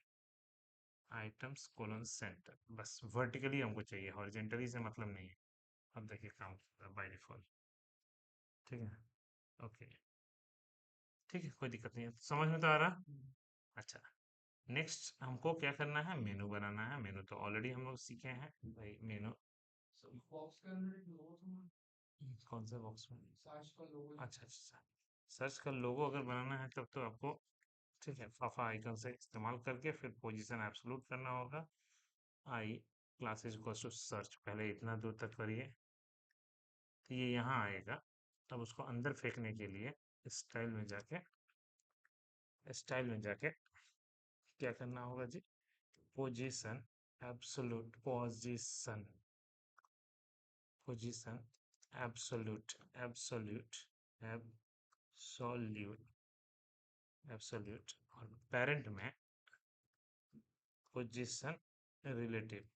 items colon center, बस वर्टिकली हमको चाहिए, हॉरिजेंटली से मतलब नहीं है। अब देखिए काम बाय डिफॉल्ट। ठीक है, ओके, ठीक है, कोई दिक्कत नहीं है, समझ में तो आ रहा। अच्छा, नेक्स्ट हमको क्या करना है, मेनू बनाना है। मेनू तो ऑलरेडी हम लोग सीखे हैं भाई, मेनू कौन सा बॉक्स में, अच्छा अच्छा, सर्च का लोगो अगर बनाना है तब तो आपको, ठीक है, फाफा आइकन से इस्तेमाल करके फिर पोजीशन एब्सोल्यूट करना होगा। आई क्लासेस इक्वल्स टू सर्च, पहले इतना दूर तक करिए तो ये यहाँ आएगा। अब उसको अंदर फेंकने के लिए स्टाइल में जाके क्या करना होगा जी, position position absolute absolute absolute, और पेरेंट में पोजीशन रिलेटिव,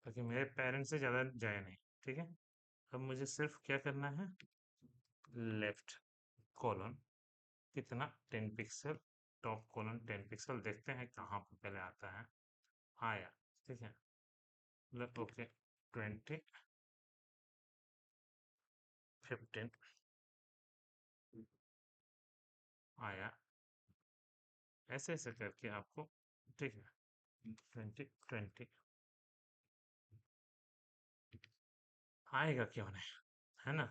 ताकि मेरे पेरेंट से ज़्यादा जाए नहीं। ठीक है, अब मुझे सिर्फ क्या करना है, लेफ्ट कॉलम कितना, 10 पिक्सल, टॉप कॉलम 10 पिक्सल, देखते हैं कहाँ पर पहले आता है, आया। ठीक है, लेफ्ट, ओके, 20, 15 आया, ऐसे ऐसे करके आपको, ठीक है, 20 20 आएगा, क्यों नहीं, है ना,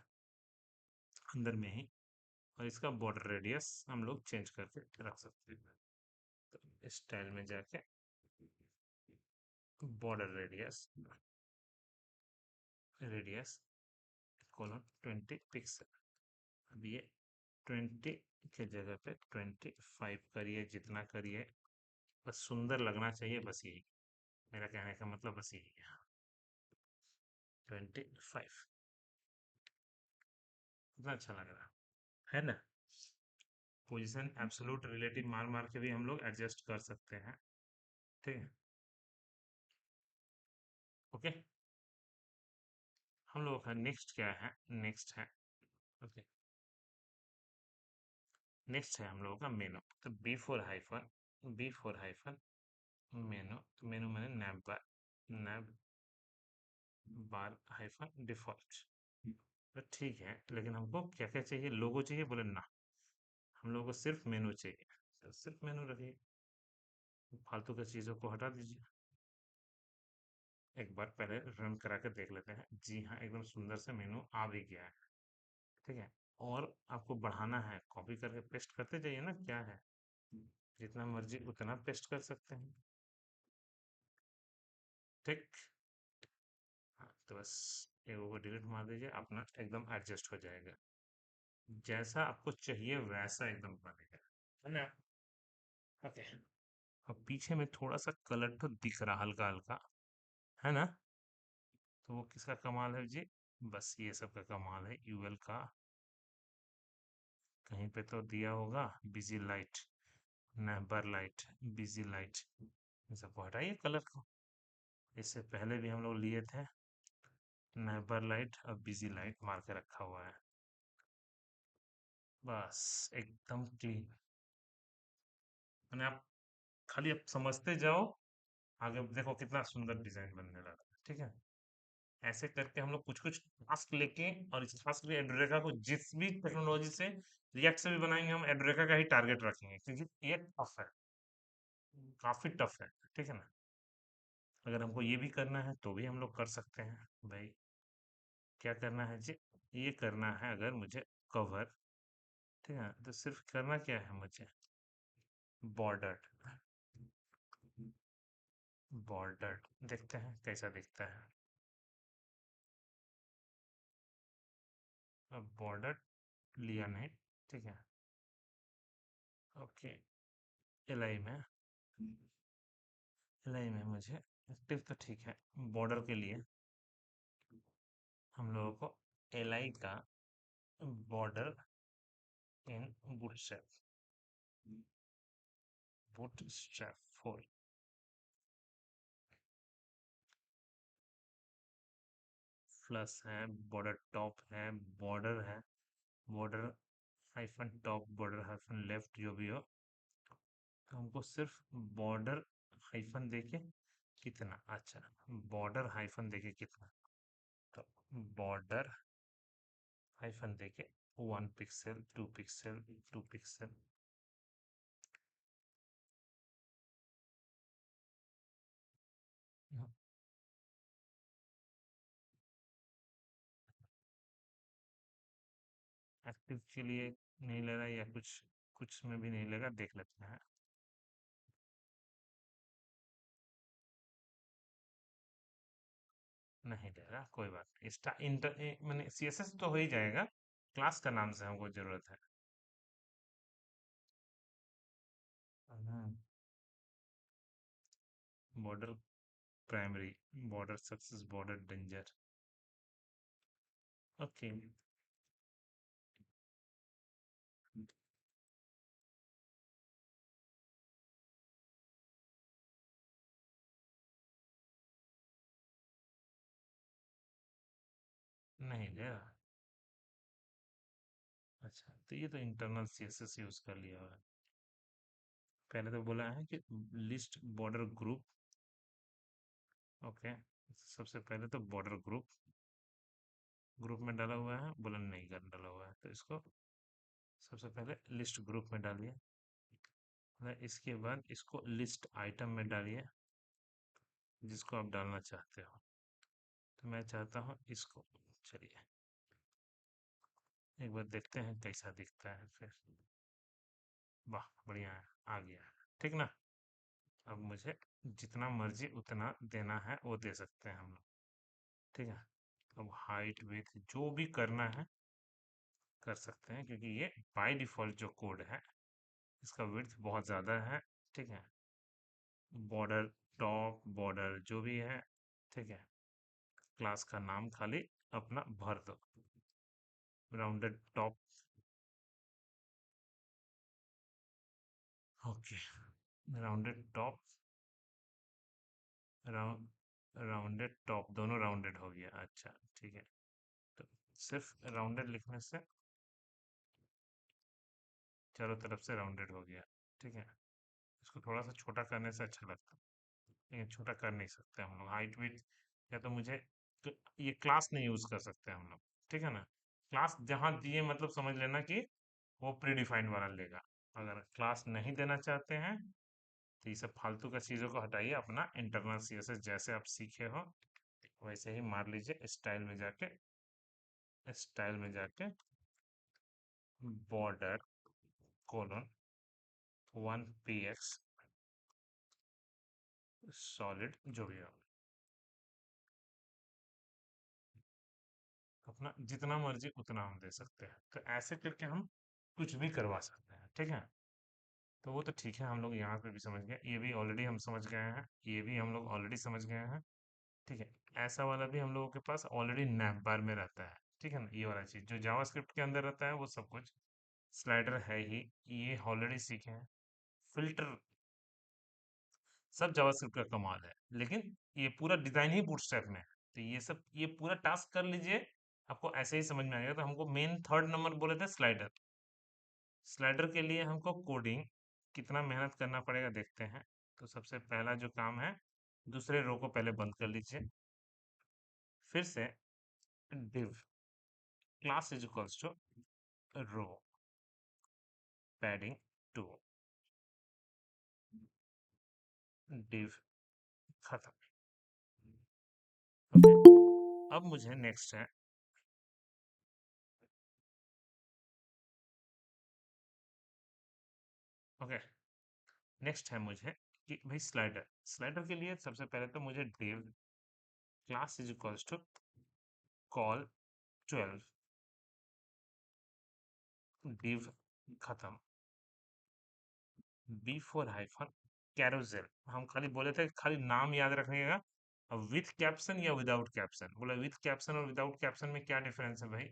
अंदर में ही। और इसका बॉर्डर रेडियस हम लोग चेंज करके रख सकते हैं, तो स्टाइल में जाके बॉर्डर रेडियस कॉलम 20 पिक्सल। अब ये 20 के जगह पे 25 करिए, जितना करिए, बस सुंदर लगना चाहिए, बस यही मेरा कहने का मतलब, बस यही है, 25, कितना अच्छा लग रहा है ना। पोजीशन एब्सोल्यूट रिलेटिव मार मार के भी हम लोग एडजस्ट कर सकते हैं। ठीक है, ओके, हम लोग का नेक्स्ट क्या है, नेक्स्ट है, ओके, नेक्स्ट है हम लोगों का मेनू। तो बी फोर हाइफन मेनू, तो मेनू मैंने नैब बार हाइफन डिफॉल्ट। तो ठीक है, लेकिन हमको क्या क्या चाहिए, लोगो चाहिए, बोले ना, हम लोगों को सिर्फ मेनू चाहिए, तो सिर्फ मेनू रखिए, फालतू की चीज़ों को हटा दीजिए। एक बार पहले रन करा के देख लेते हैं, जी हाँ, एकदम सुंदर से मेनू आ भी गया है। ठीक है, और आपको बढ़ाना है, कॉपी करके पेस्ट करते जाइए ना, क्या है, जितना मर्जी उतना पेस्ट कर सकते हैं। ठीक, हाँ, तो बस एगो को डिलीट मार दीजिए, अपना एकदम एडजस्ट हो जाएगा, जैसा आपको चाहिए वैसा एकदम बनेगा, है ना। ओके, अब पीछे में थोड़ा सा कलर तो दिख रहा हल्का हल्का, है ना, तो वो किसका कमाल है जी, बस ये सब का कमाल है, यूएल का। कहीं पे तो दिया होगा busy light, neighbour light, busy light, इन सबको हटाइए कलर को। इससे पहले भी हम लोग लिए थे नैबर लाइट, और बिजी लाइट मार के रखा हुआ है, बस एकदम क्लीन। मैंने आप खाली आप समझते जाओ, आगे देखो कितना सुंदर डिजाइन बनने लगा। ठीक है, ऐसे करके हम लोग कुछ कुछ टास्क लेके, और इस टास्क के एड्रेका को जिस भी टेक्नोलॉजी से, रिएक्ट से भी बनाएंगे, हम एड्रेका का ही टारगेट रखेंगे, क्योंकि ये टफ है, काफी टफ है। ठीक है ना, अगर हमको ये भी करना है तो भी हम लोग कर सकते हैं भाई। क्या करना है जी, ये करना है अगर मुझे कवर, ठीक है, तो सिर्फ करना क्या है मुझे, बॉर्डर, बॉर्डर देखते हैं कैसा दिखता है। अब बॉर्डर लिया नहीं, ठीक है, ओके, एलाई में, एलाई में मुझे एक्टिव तो ठीक है, बॉर्डर के लिए हम लोगों को एलाई का बॉर्डर इन बूटस्ट्रैप 4 प्लस है, बॉर्डर टॉप है, बॉर्डर है, border hyphen top, border hyphen left, जो भी हो, तो हमको सिर्फ बॉर्डर हाइफन देके कितना, अच्छा बॉर्डर हाइफन देके कितना, तो बॉर्डर हाइफन देके 1 पिक्सल 2 पिक्सल 2 पिक्सल। एक्टिव के लिए नहीं ले रहा, या कुछ कुछ में भी नहीं लेगा, देख लेते हैं। नहीं ले रहा, कोई बात नहीं। मैंने सीएसएस तो हो ही जाएगा, क्लास का नाम से हमको जरूरत है। Border primary, border success, border danger. Okay. नहीं ले रहा। अच्छा, तो ये तो इंटरनल सीएसएस यूज कर लिया हुआ है। पहले तो बोला है कि लिस्ट बॉर्डर ग्रुप। ओके, सबसे पहले तो बॉर्डर ग्रुप, ग्रुप में डाला हुआ है, बोला नहीं कर डाला हुआ है, तो इसको सबसे पहले लिस्ट ग्रुप में डालिए। इसके बाद इसको लिस्ट आइटम में डालिए, जिसको आप डालना चाहते हो। तो मैं चाहता हूँ इसको। चलिए एक बार देखते हैं कैसा दिखता है फिर। वाह बढ़िया है, आ गया है, ठीक ना। अब मुझे जितना मर्जी उतना देना है वो दे सकते हैं हम लोग, ठीक है। अब हाइट विथ जो भी करना है कर सकते हैं, क्योंकि ये बाय डिफॉल्ट जो कोड है इसका विड्थ बहुत ज़्यादा है, ठीक है। बॉर्डर, टॉप बॉर्डर जो भी है, ठीक है। क्लास का नाम खाली अपना भर दो, rounded top. Okay, rounded top, rounded top, दोनों राउंडेड हो गया, अच्छा ठीक है। तो सिर्फ राउंडेड लिखने से चारों तरफ से राउंडेड हो गया, ठीक है। इसको थोड़ा सा छोटा करने से अच्छा लगता है, लेकिन छोटा कर नहीं सकते हम लोग, हाइट विथ। या तो मुझे, तो ये क्लास नहीं यूज कर सकते हम लोग, ठीक है ना। क्लास जहाँ दिए मतलब समझ लेना कि वो प्री डिफाइंड वाला लेगा। अगर क्लास नहीं देना चाहते हैं तो ये सब फालतू का चीज़ों को हटाइए, अपना इंटरनल सीएसएस जैसे आप सीखे हो वैसे ही मार लीजिए। स्टाइल में जाके बॉर्डर कोलन 1 px सॉलिड जो भी हो, अपना जितना मर्जी उतना हम दे सकते हैं। तो ऐसे करके हम कुछ भी करवा सकते हैं, ठीक है। तो वो तो ठीक है, हम लोग यहाँ पे भी समझ गए, ये भी ऑलरेडी हम समझ गए हैं, ये भी हम लोग ऑलरेडी समझ गए हैं, ठीक है। ऐसा वाला भी हम लोगों के पास ऑलरेडी नैप बार में रहता है, ठीक है ना। ये वाला चीज़ जो जावास्क्रिप्ट के अंदर रहता है वो सब कुछ स्लाइडर है ही, ये ऑलरेडी सीखे हैं। फिल्टर सब जावास्क्रिप्ट का कमाल है, लेकिन ये पूरा डिजाइन ही बूटस्ट्रैप में है। तो ये सब, ये पूरा टास्क कर लीजिए, आपको ऐसे ही समझ में आएगा। तो हमको मेन थर्ड नंबर बोले थे स्लाइडर। स्लाइडर के लिए हमको कोडिंग कितना मेहनत करना पड़ेगा देखते हैं। तो सबसे पहला जो काम है, दूसरे रो को पहले बंद कर लीजिए, फिर से div class is equals to row padding 2, div खत्म। ओके, अब मुझे नेक्स्ट है, ओके नेक्स्ट है मुझे कि भाई स्लाइडर, स्लाइडर के लिए सबसे पहले तो मुझे div class is equals to col 12, div खत्म, बी फोर हाइफन कैरोसेल। हम खाली बोले थे खाली नाम याद रखिएगा। अब विथ कैप्शन या विदाउट कैप्शन, बोला विथ कैप्शन और विदाउट कैप्शन में क्या डिफरेंस है भाई।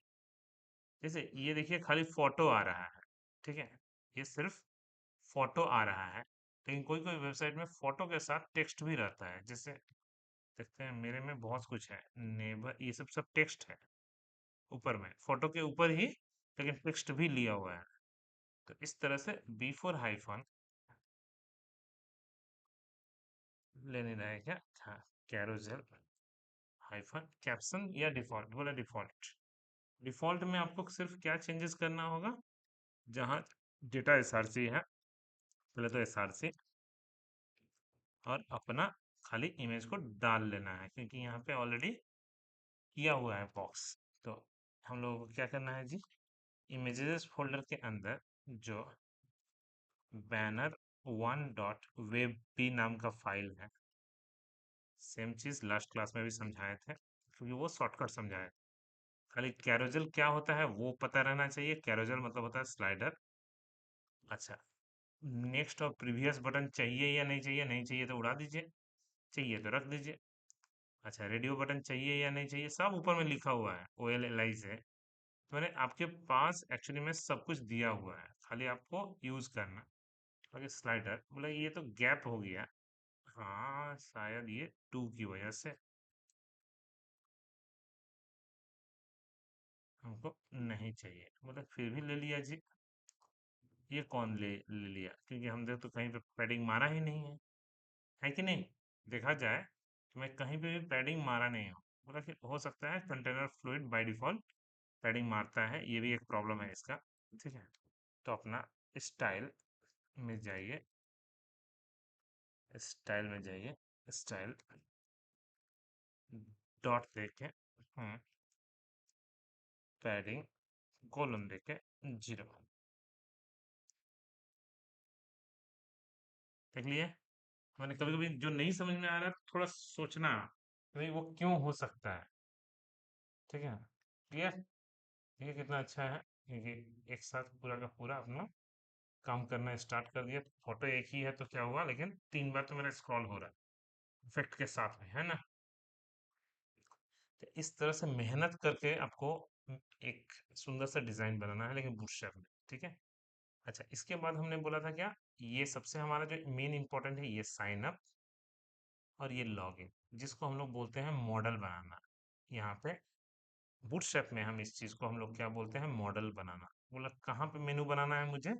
जैसे ये देखिए खाली फोटो आ रहा है, ठीक है, ये सिर्फ फोटो आ रहा है। लेकिन कोई कोई वेबसाइट में फोटो के साथ टेक्स्ट भी रहता है, जैसे देखते हैं मेरे में बहुत कुछ है, नेबर, ये सब सब टेक्स्ट है ऊपर में, फोटो के ऊपर ही, लेकिन टेक्स्ट भी लिया हुआ है। तो इस तरह से बी फोर हाइफन ले नहीं रहा है क्या? हाँ, कैरोसेल हाइफन कैप्शन या डिफॉल्ट, बोला डिफॉल्ट। डिफॉल्ट में आपको सिर्फ क्या चेंजेस करना होगा, जहाँ डेटा एसआरसी है, पहले तो एसआरसी, और अपना खाली इमेज को डाल लेना है, क्योंकि यहाँ पे ऑलरेडी किया हुआ है बॉक्स। तो हम लोगों को क्या करना है जी, इमेजेस फोल्डर के अंदर जो बैनर 1.webp नाम का फाइल है, सेम चीज लास्ट क्लास में भी समझाए थे, क्योंकि वो शॉर्टकट समझाए। खाली कैरोजल क्या होता है वो पता रहना चाहिए। कैरोजल मतलब होता है स्लाइडर। अच्छा, नेक्स्ट और प्रीवियस बटन चाहिए या नहीं चाहिए? नहीं चाहिए तो उड़ा दीजिए, चाहिए तो रख दीजिए। अच्छा, रेडियो बटन चाहिए या नहीं चाहिए? सब ऊपर में लिखा हुआ है ओ एल एल आई से। तो मैंने आपके पास एक्चुअली में सब कुछ दिया हुआ है, खाली आपको यूज करना। बाकी स्लाइडर बोला ये तो गैप हो गया। हाँ, शायद ये टू की वजह से हमको नहीं चाहिए, बोले फिर भी ले लिया जी। ये कौन ले लिया? क्योंकि हमने तो कहीं पे पैडिंग मारा ही नहीं है कि नहीं? देखा जाए तो मैं कहीं पे भी पैडिंग मारा नहीं हूँ। बोला कि हो सकता है container fluid by default padding मारता है, ये भी एक प्रॉब्लम है इसका। ठीक है, तो अपना स्टाइल में जाइए, स्टाइल में जाइए, स्टाइल डॉट देके, पैडिंग कोलन देके 0, देख लिए? मैंने कभी कभी जो नहीं समझ में आ रहा है थोड़ा सोचना, भाई वो क्यों हो सकता है। ठीक है, क्लियर? देखिए कितना अच्छा है, क्योंकि एक साथ पूरा का पूरा अपना काम करना स्टार्ट कर दिया। फोटो एक ही है तो क्या हुआ, लेकिन 3 बार तो मेरा स्क्रॉल हो रहा है इफेक्ट के साथ में, है ना? तो इस तरह से मेहनत करके आपको एक सुंदर सा डिजाइन बनाना है, लेकिन बूटस्ट्रैप में। ठीक है। अच्छा, इसके बाद हमने बोला था क्या, ये सबसे हमारा जो मेन इंपॉर्टेंट है, ये साइन अप और ये लॉगिन, जिसको हम लोग बोलते हैं मॉडल बनाना। यहाँ पे बूटस्ट्रैप में हम इस चीज को हम लोग क्या बोलते हैं, मॉडल बनाना। बोला कहाँ पे मेनू बनाना है मुझे?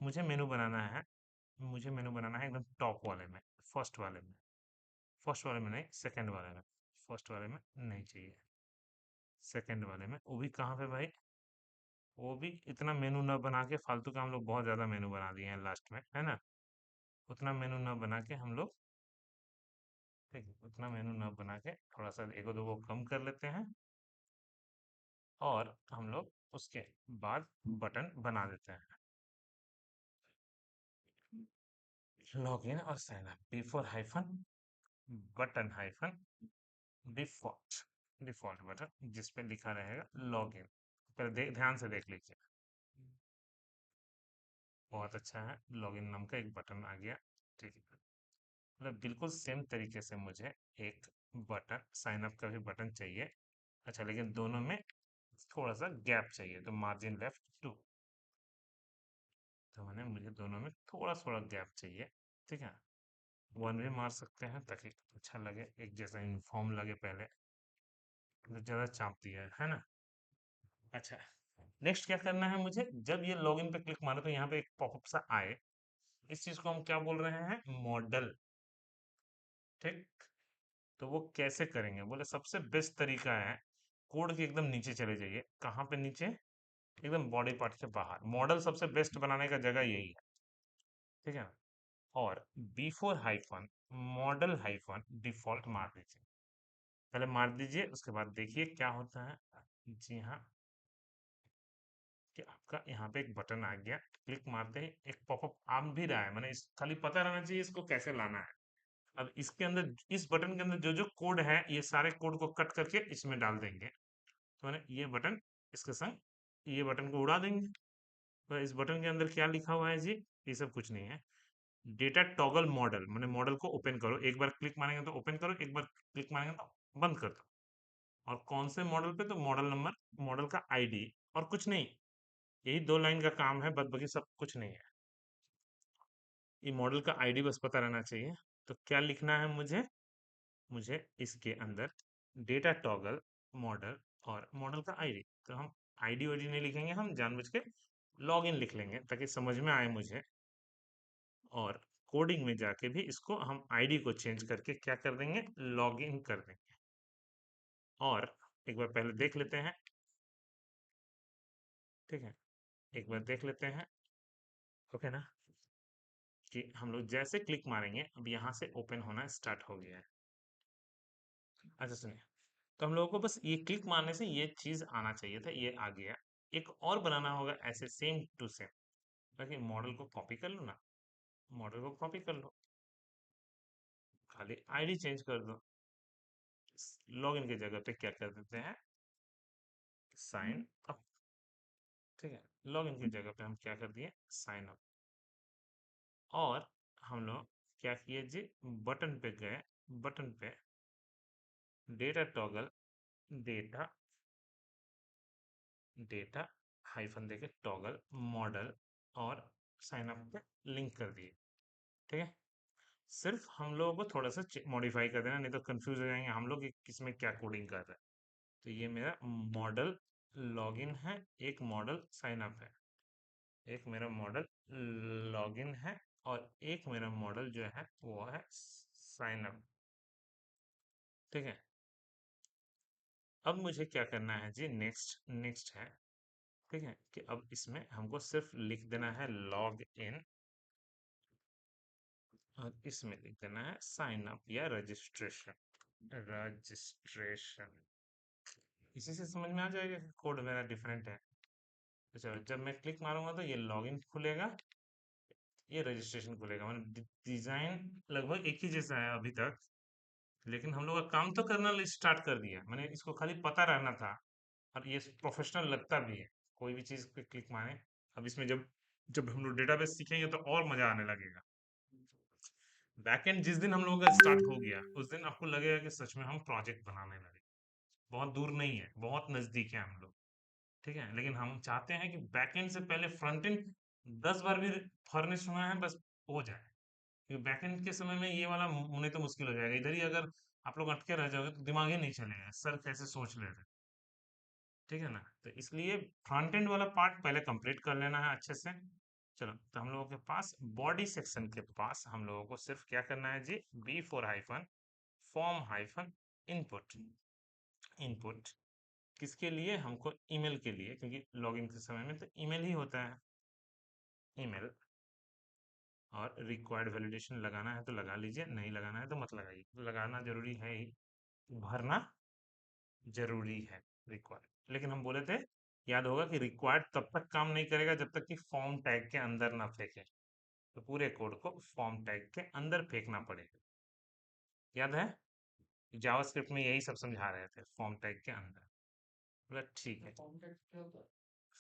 मुझे मेनू बनाना है, मुझे मेनू बनाना है एकदम टॉप वाले में, फर्स्ट वाले में। फर्स्ट वाले में नहीं, सेकंड वाले में। फर्स्ट वाले में नहीं चाहिए, सेकंड वाले में। वो भी कहाँ पे भाई? वो भी इतना मेनू न बना के, फालतू का हम लोग बहुत ज्यादा मेनू बना दिए हैं लास्ट में, है ना? उतना मेनू न बना के हम लोग, ठीक है, उतना मेनू न बना के थोड़ा सा एगो दो कम कर लेते हैं, और हम लोग उसके बाद बटन बना देते हैं। लॉगिन और sign up, B four hyphen button hyphen default, default button जिस पे लिखा रहेगा लॉगिन। पर ध्यान से देख लीजिए, बहुत अच्छा है, लॉगिन नाम का एक बटन आ गया। ठीक है, मतलब बिल्कुल सेम तरीके से मुझे एक बटन साइन अप का भी बटन चाहिए। अच्छा, लेकिन दोनों में थोड़ा सा गैप चाहिए, तो मार्जिन लेफ्ट 2। तो मैंने, मुझे दोनों में थोड़ा थोड़ा गैप चाहिए। ठीक है, 1 भी मार सकते हैं ताकि अच्छा लगे, एक जैसा यूनिफॉर्म लगे पहले, तो ज़्यादा चाप दिया है ना? अच्छा, नेक्स्ट क्या करना है मुझे, जब ये लॉगिन पे क्लिक मारो तो यहाँ पे एक पॉपअप सा आए, इस चीज को हम क्या बोल रहे हैं, मॉडल। ठीक, तो वो कैसे करेंगे? बोले सबसे बेस्ट तरीका है, कोड के एकदम नीचे चले जाइए। कहाँ पे नीचे? एकदम बॉडी पार्ट के बाहर। मॉडल सबसे बेस्ट बनाने का जगह यही है। ठीक है, और before hyphen model hyphen default मार दीजिए, पहले मार दीजिए, उसके बाद देखिए क्या होता है। जी हाँ, कि आपका यहाँ पे एक बटन आ गया, क्लिक मारते ही एक पॉपअप आ भी रहा है, मैंने इस खाली पता रहना चाहिए इसको कैसे लाना है। अब इसके अंदर, इस बटन के अंदर जो जो कोड है, ये सारे कोड को कट करके इसमें डाल देंगे। तो मैंने ये बटन, इसके संग ये बटन को उड़ा देंगे। तो इस बटन के अंदर क्या लिखा हुआ है जी? ये सब कुछ नहीं है। डेटा टॉगल मॉडल, मैंने मॉडल को ओपन करो, एक बार क्लिक मारेंगे तो ओपन करो, एक बार क्लिक मारेंगे तो बंद कर दो। और कौन से मॉडल पे? तो मॉडल नंबर, मॉडल का आईडी, और कुछ नहीं। यही 2 लाइन का काम है, बस बाकी सब कुछ नहीं है। ये मॉडल का आईडी बस पता रहना चाहिए। तो क्या लिखना है मुझे? मुझे इसके अंदर डेटा टॉगल मॉडल और मॉडल का आईडी। तो हम आईडी वाईडी नहीं लिखेंगे, हम जानबूझ के लॉगिन लिख लेंगे ताकि समझ में आए मुझे। और कोडिंग में जाके भी इसको हम आईडी को चेंज करके क्या कर देंगे, लॉग इन कर देंगे। और एक बार पहले देख लेते हैं, ठीक है, एक बार देख लेते हैं, ओके ना, कि हम लोग जैसे क्लिक मारेंगे अब यहाँ से ओपन होना स्टार्ट हो गया है। अच्छा सुनिए, तो हम लोगों को बस ये क्लिक मारने से ये चीज आना चाहिए था, ये आ गया। एक और बनाना होगा ऐसे सेम टू सेम, ताकि मॉडल को कॉपी कर लो ना, मॉडल को कॉपी कर लो, खाली आईडी चेंज कर दो। लॉगिन की जगह पे क्या कर देते हैं, साइन अप, ठीक है, लॉगिन की जगह पे हम क्या कर दिए, साइन अप। और हम लोग क्या किए जी, बटन पे गए, बटन पे data toggle, data data hyphen देके टॉगल मॉडल और साइन अप पे लिंक कर दिए, ठीक है। सिर्फ हम लोगों को थोड़ा सा मॉडिफाई कर देना, नहीं तो कंफ्यूज हो जाएंगे हम लोग कि किसमें क्या कोडिंग कर रहा है। तो ये मेरा मॉडल लॉगिन है, एक मॉडल साइन अप है, एक मेरा मॉडल लॉगिन है, और एक मेरा मॉडल जो है वो है साइन अप, ठीक है। अब मुझे क्या करना है जी, नेक्स्ट नेक्स्ट है, ठीक है, कि अब इसमें हमको सिर्फ लिख देना है लॉग इन, और इसमें लिख देना है साइन अप या रजिस्ट्रेशन, रजिस्ट्रेशन। इसी से समझ में आ जाएगा कि कोड मेरा डिफरेंट है। तो चलो, जब मैं क्लिक मारूंगा तो ये लॉगिन खुलेगा, ये रजिस्ट्रेशन खुलेगा, मतलब डिजाइन लगभग एक ही जैसा है अभी तक, लेकिन हम लोग का काम तो करना स्टार्ट कर दिया, मैंने इसको खाली पता रहना था, और ये प्रोफेशनल लगता भी है, कोई भी चीज पे क्लिक मारे। अब इसमें जब जब हम लोग डेटाबेस सीखेंगे तो और मजा आने लगेगा। बैकएंड जिस दिन हम लोगों का स्टार्ट हो गया उस दिन आपको लगेगा कि सच में हम प्रोजेक्ट बनाने लगे, बहुत दूर नहीं है, बहुत नजदीक है हम लोग, ठीक है। लेकिन हम चाहते हैं कि बैकएंड से पहले फ्रंट एंड 10 बार भी फर्निश होना है, बस हो जाए, क्योंकि बैकएंड के समय में ये वाला होने तो मुश्किल हो जाएगा, इधर ही अगर आप लोग अटके रह जाओगे तो दिमाग ही नहीं चलेगा, सर कैसे सोच ले रहे, ठीक है ना। तो इसलिए फ्रंट एंड वाला पार्ट पहले कंप्लीट कर लेना है अच्छे से। चलो, तो हम लोगों के पास बॉडी सेक्शन के पास हम लोगों को सिर्फ क्या करना है जी, B four hyphen form hyphen input, input किसके लिए, हमको ईमेल के लिए, क्योंकि लॉगिन के समय में तो ईमेल ही होता है, ईमेल। और रिक्वायर्ड वैलिडेशन लगाना है तो लगा लीजिए, नहीं लगाना है तो मत लगाइए, लगाना जरूरी है ही, भरना जरूरी है रिक्वायर्ड। लेकिन हम बोले थे, याद होगा कि रिक्वायर्ड तब तक काम नहीं करेगा जब तक कि फॉर्म टैग के अंदर ना फेंके, तो पूरे कोड को फॉर्म टैग के अंदर फेंकना पड़ेगा, याद है, जावास्क्रिप्ट में यही सब समझा रहे थे, फॉर्म टैग के अंदर। बोला ठीक है,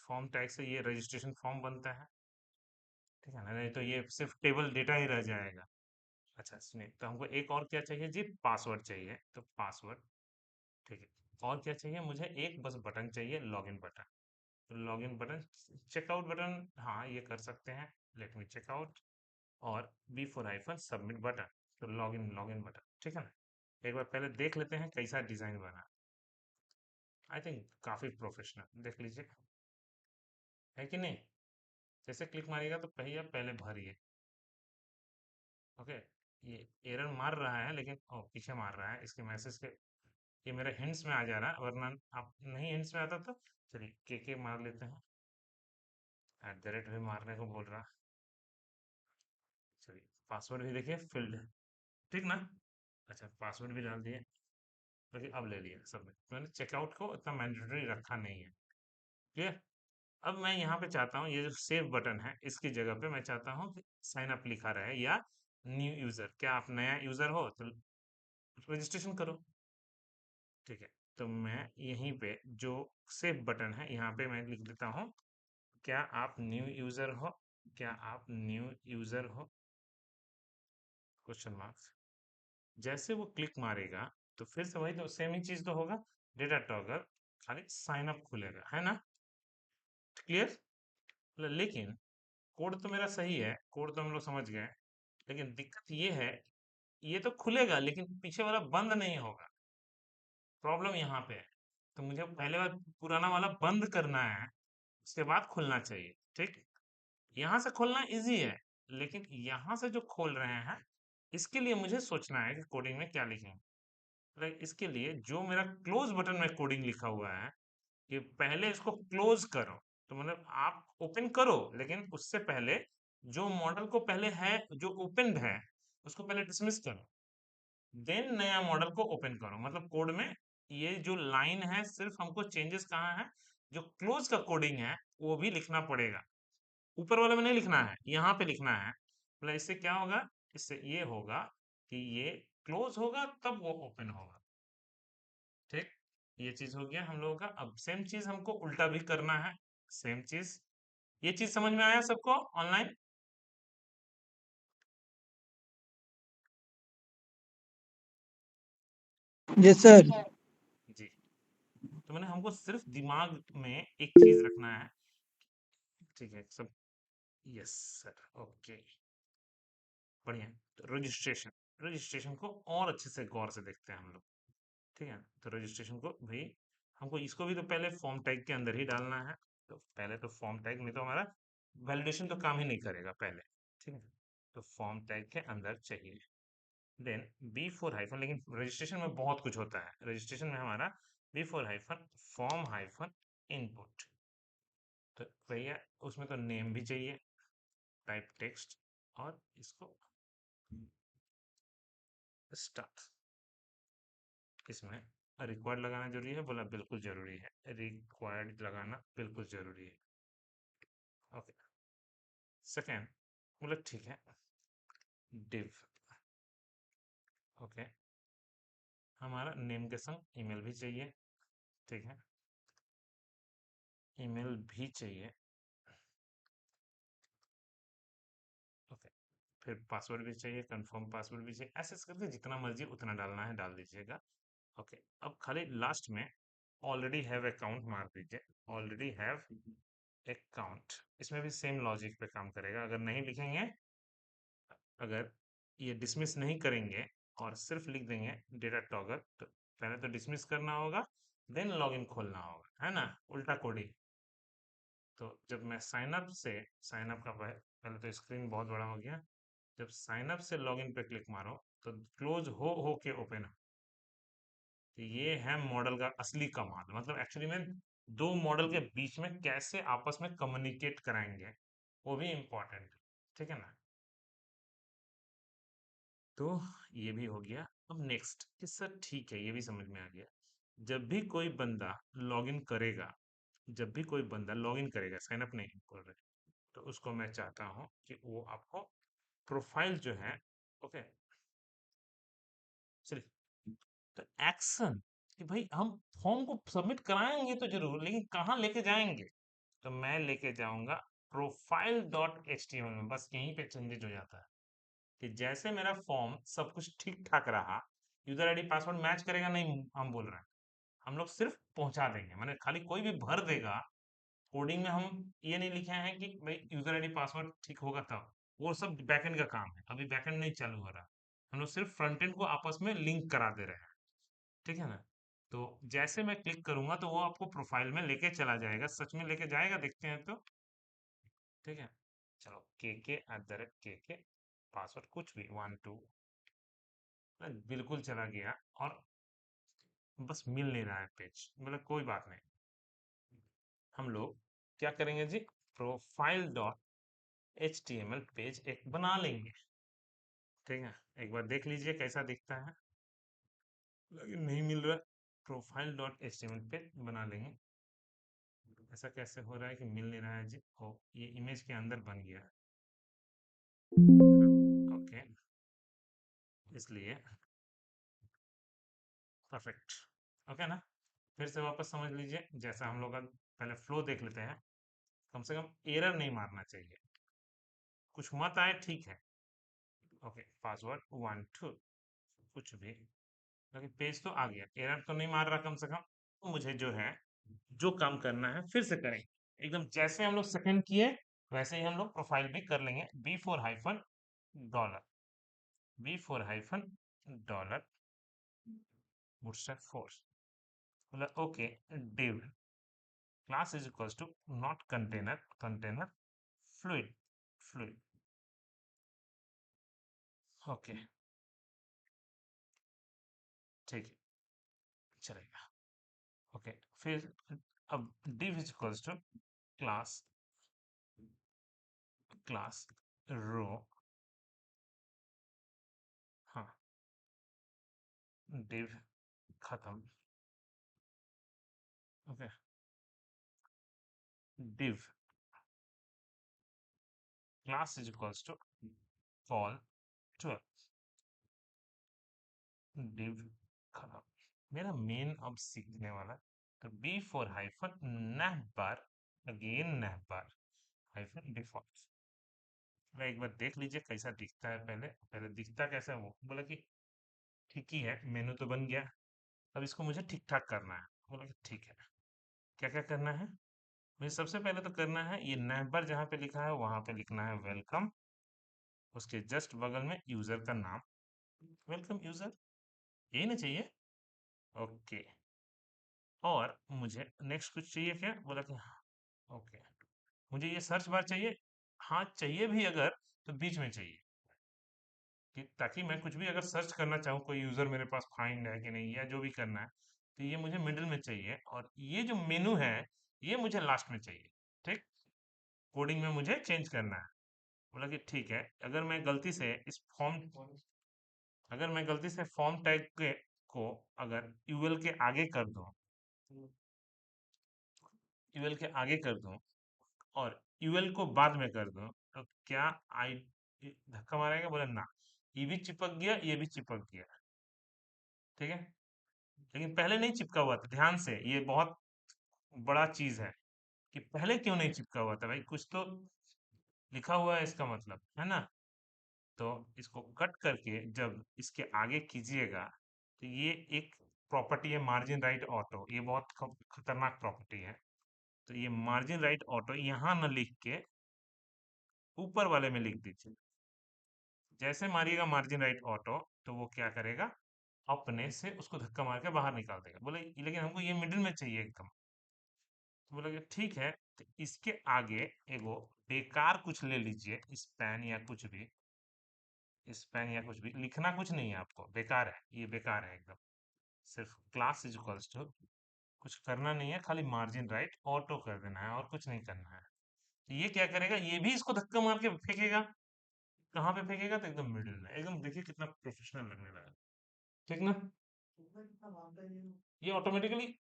फॉर्म टैग से ये रजिस्ट्रेशन फॉर्म बनता है, ठीक है ना, नहीं तो ये सिर्फ टेबल डेटा ही रह जाएगा। अच्छा सुनिए, तो हमको एक और क्या चाहिए जी, पासवर्ड चाहिए, तो पासवर्ड, ठीक है। और क्या चाहिए मुझे, एक बस बटन चाहिए, लॉगिन बटन, तो लॉगिन बटन, चेकआउट बटन, हाँ ये कर सकते हैं, लेट मी चेकआउट, और B four hyphen submit button, तो लॉगिन लॉगिन बटन, ठीक है ना। एक बार पहले देख लेते हैं कैसा डिजाइन बना, आई थिंक काफी प्रोफेशनल, देख लीजिए, है कि नहीं। जैसे क्लिक मारिएगा तो पहिया पहले भरिए, ओके। ये एरर मार रहा है, लेकिन पीछे मार रहा है इसके मैसेज के, ये मेरे हिंट्स में आ जा रहा है, वरना आप नहीं हिंट्स में आता तो चलिए के मार लेते हैं, एट द रेट भी मारने को बोल रहा, चलिए पासवर्ड भी देखिए फिल्ड, ठीक ना। अच्छा, पासवर्ड भी डाल दिए, लेकिन अब ले लिया सबमिट, मैंने चेकआउट को इतना मैंडेटरी रखा नहीं है, क्लियर। अब मैं यहाँ पे चाहता हूँ ये जो सेव बटन है इसकी जगह पे मैं चाहता हूँ कि साइन अप लिखा रहे, या न्यू यूजर, क्या आप नया यूजर हो तो रजिस्ट्रेशन करो, ठीक है। तो मैं यहीं पे जो सेव बटन है यहाँ पे मैं लिख देता हूँ, क्या आप न्यू यूजर हो, क्या आप न्यू यूजर हो, क्वेश्चन मार्क्स। जैसे वो क्लिक मारेगा तो फिर से वही तो सेम ही चीज तो होगा, डेटा टॉगल, खाली साइन अप खुलेगा, है ना, क्लियर। लेकिन कोड तो मेरा सही है, कोड तो हम लोग समझ गए, लेकिन दिक्कत ये है, ये तो खुलेगा लेकिन पीछे वाला बंद नहीं होगा, प्रॉब्लम यहाँ पे है। तो मुझे पहले बार पुराना वाला बंद करना है, उसके बाद खुलना चाहिए, ठीक। यहाँ से खोलना इजी है, लेकिन यहाँ से जो खोल रहे हैं, इसके लिए मुझे सोचना है कि कोडिंग में क्या लिखें। लाइक इसके लिए जो मेरा क्लोज बटन में कोडिंग लिखा हुआ है कि पहले इसको क्लोज करो, तो मतलब आप ओपन करो लेकिन उससे पहले जो मॉडल को पहले है, जो ओपन है, उसको पहले डिसमिस करो, देन नया मॉडल को ओपन करो। मतलब कोड में ये जो लाइन है, सिर्फ हमको चेंजेस कहाँ है, जो क्लोज का कोडिंग है वो भी लिखना पड़ेगा। ऊपर वाले में नहीं लिखना है, यहाँ पे लिखना है। मतलब इससे क्या होगा, इससे ये होगा कि ये क्लोज होगा तब वो ओपन होगा। ठीक, ये चीज हो गया हम लोगों का। अब सेम चीज हमको उल्टा भी करना है, सेम चीज। ये चीज समझ में आया सबको ऑनलाइन? Yes sir. जी। तो मैंने हमको सिर्फ दिमाग में एक चीज रखना है। ठीक है सब। यस सर, ओके, बढ़िया। तो रजिस्ट्रेशन, रजिस्ट्रेशन को और अच्छे से गौर से देखते हैं हम लोग। ठीक है, तो रजिस्ट्रेशन को भाई हमको इसको भी तो पहले फॉर्म टैग के अंदर ही डालना है। तो पहले तो फॉर्म टैग में तो हमारा वैलिडेशन तो काम ही नहीं करेगा पहले। ठीक है, तो फॉर्म टैग के अंदर चाहिए। देन बी फोर हाइफन, लेकिन रजिस्ट्रेशन में बहुत कुछ होता है। रजिस्ट्रेशन में हमारा B four hyphen form hyphen input. तो भैया उसमें तो नेम भी चाहिए, टाइप टेक्स्ट, और इसको स्टार्ट। इसमें रिक्वायर्ड लगाना जरूरी है, बोला बिल्कुल जरूरी है, रिक्वायर्ड लगाना बिल्कुल जरूरी है। ओके, सेकेंड, बोला ठीक है, डिव। ओके, हमारा नेम के संग ईमेल भी चाहिए। ठीक है, ईमेल भी चाहिए। ओके, फिर पासवर्ड भी चाहिए, कंफर्म पासवर्ड भी चाहिए। ऐसे करके जितना मर्जी उतना डालना है डाल दीजिएगा। ओके, अब खाली लास्ट में ऑलरेडी हैव अकाउंट मार दीजिए। ऑलरेडी हैव अकाउंट, इसमें भी सेम लॉजिक पे काम करेगा। अगर नहीं लिखेंगे, अगर ये डिसमिस नहीं करेंगे और सिर्फ लिख देंगे डेटा टॉगल, तो पहले तो डिसमिस करना होगा, देन लॉगिन खोलना होगा, है ना, उल्टा कोडिंग। तो जब मैं साइन अप से, साइन अप का पहले तो स्क्रीन बहुत बड़ा हो गया। जब साइन अप से लॉगिन पे क्लिक मारो तो क्लोज हो के ओपन। तो ये है मॉडल का असली कमाल। मतलब एक्चुअली में दो मॉडल के बीच में कैसे आपस में कम्युनिकेट कराएंगे, वो भी इम्पोर्टेंट। ठीक है ना, तो ये भी हो गया। अब नेक्स्ट कि सर ठीक है, ये भी समझ में आ गया। जब भी कोई बंदा लॉगिन करेगा, जब भी कोई बंदा लॉगिन करेगा, साइन अप नहीं बोल रहे, तो उसको मैं चाहता हूँ कि वो आपको प्रोफाइल जो है, ओके, चलिए, तो एक्शन, कि भाई हम फॉर्म को सबमिट कराएंगे तो जरूर, लेकिन कहाँ लेके जाएंगे? तो मैं लेके जाऊंगा profile dot H T M L में। बस यहीं पे चेंजेज हो जाता है कि जैसे मेरा फॉर्म सब कुछ ठीक ठाक रहा, यूजर आईडी पासवर्ड मैच करेगा नहीं, हम बोल रहे हैं, हम लोग सिर्फ पहुंचा देंगे। मैंने खाली कोई भी भर देगा, कोडिंग में हम ये नहीं लिखे हैं कि भाई यूजर आईडी पासवर्ड ठीक होगा तब। वो सब बैकएंड का काम है, अभी बैकएंड नहीं चालू हो रहा। हम लोग सिर्फ फ्रंट एंड को आपस में लिंक करा दे रहे हैं। ठीक है ना, तो जैसे मैं क्लिक करूंगा तो वो आपको प्रोफाइल में लेके चला जाएगा। सच में लेके जाएगा, देखते हैं तो। ठीक है, चलो, के पासवर्ड कुछ भी 1 2, बिल्कुल चला गया। और बस मिल नहीं रहा है पेज, मतलब कोई बात नहीं, हम लोग क्या करेंगे जी, profile dot H T M L page एक बना लेंगे। ठीक है, एक बार देख लीजिए कैसा दिखता है। लेकिन नहीं मिल रहा, profile dot H T M L page बना लेंगे। ऐसा कैसे हो रहा है कि मिल नहीं रहा है जी? ओ, ये इमेज के अंदर बन गया है। ओके, इसलिए परफेक्ट। ओके ना, फिर से वापस समझ लीजिए, जैसा हम लोग का पहले फ्लो देख लेते हैं। कम से कम एरर नहीं मारना चाहिए, कुछ मत आए, ठीक है। ओके, पासवर्ड 1 2, कुछ भी, लेकिन पेज तो आ गया, एरर तो नहीं मार रहा कम से कम। तो मुझे जो है, जो काम करना है फिर से करें, एकदम जैसे हम लोग सेकंड किए वैसे ही हम लोग प्रोफाइल भी कर लेंगे। B four hyphen dollar, B four hyphen dollar bootstrap force, मतलब okay, div class is equals to not container, container fluid, fluid, okay, ठीक है, चलेगा। ओके, फिर अब div is equals to class, class row, हाँ, div खत्म। Okay, div class is equals to col 12, div खत्म। मेरा मेन अब सीखने वाला, तो B for hyphen nav bar, again nav bar hyphen default. मैं एक बार देख लीजिए कैसा दिखता है। पहले पहले दिखता कैसा है, वो बोला कि ठीक ही है, मेनू तो बन गया। अब इसको मुझे ठीक ठाक करना है। बोला कि ठीक है, क्या क्या करना है। मुझे सबसे पहले तो करना है, ये नैबर जहाँ पे लिखा है वहां पे लिखना है वेलकम, उसके जस्ट बगल में यूजर का नाम, वेलकम यूजर, यही ना चाहिए। ओके, और मुझे नेक्स्ट कुछ चाहिए क्या, बोला कि हाँ, ओके, मुझे ये सर्च बार चाहिए। हाँ चाहिए भी, अगर तो बीच में चाहिए, कि ताकि मैं कुछ भी अगर सर्च करना चाहूँ, कोई यूजर मेरे पास फाइंड है कि नहीं, या जो भी करना है, तो ये मुझे मिडिल में चाहिए, और ये जो मेनू है ये मुझे लास्ट में चाहिए। ठीक, कोडिंग में मुझे चेंज करना है। बोला कि ठीक है, अगर मैं गलती से इस फॉर्म, अगर मैं गलती से फॉर्म टैग के को अगर यूएल के आगे कर दूं, यूएल के आगे कर दूं और यूएल को बाद में कर दूं, तो क्या आई धक्का मारेगा, बोला ना, ये भी चिपक गया, ये भी चिपक गया। ठीक है, लेकिन पहले नहीं चिपका हुआ था, ध्यान से, ये बहुत बड़ा चीज है कि पहले क्यों नहीं चिपका हुआ था भाई, कुछ तो लिखा हुआ है इसका मतलब, है ना। तो इसको कट करके जब इसके आगे कीजिएगा, तो ये एक प्रॉपर्टी है मार्जिन राइट ऑटो, ये बहुत खतरनाक प्रॉपर्टी है। तो ये मार्जिन राइट ऑटो यहाँ न लिख के ऊपर वाले में लिख दीजिए। जैसे मारिएगा मार्जिन राइट ऑटो, तो वो क्या करेगा, अपने से उसको धक्का मार के बाहर निकाल देगा। बोले लेकिन हमको ये मिडिल में चाहिए एकदम। तो बोला कि ठीक है, तो इसके आगे एगो बेकार कुछ ले लीजिए, स्पैन या कुछ भी, स्पैन या कुछ भी लिखना, कुछ नहीं है आपको, बेकार है, ये बेकार है एकदम। सिर्फ क्लास इज इक्वल्स टू, कुछ करना नहीं है, खाली मार्जिन राइट ऑटो कर देना है और कुछ नहीं करना है। तो ये क्या करेगा, ये भी इसको धक्का मार के फेंकेगा। कहाँ पे फेंकेगा, तो एकदम मिडिल में, एकदम देखिए कितना प्रोफेशनल लगने लगा। ठीक ना, ये ऑटोमेटिकली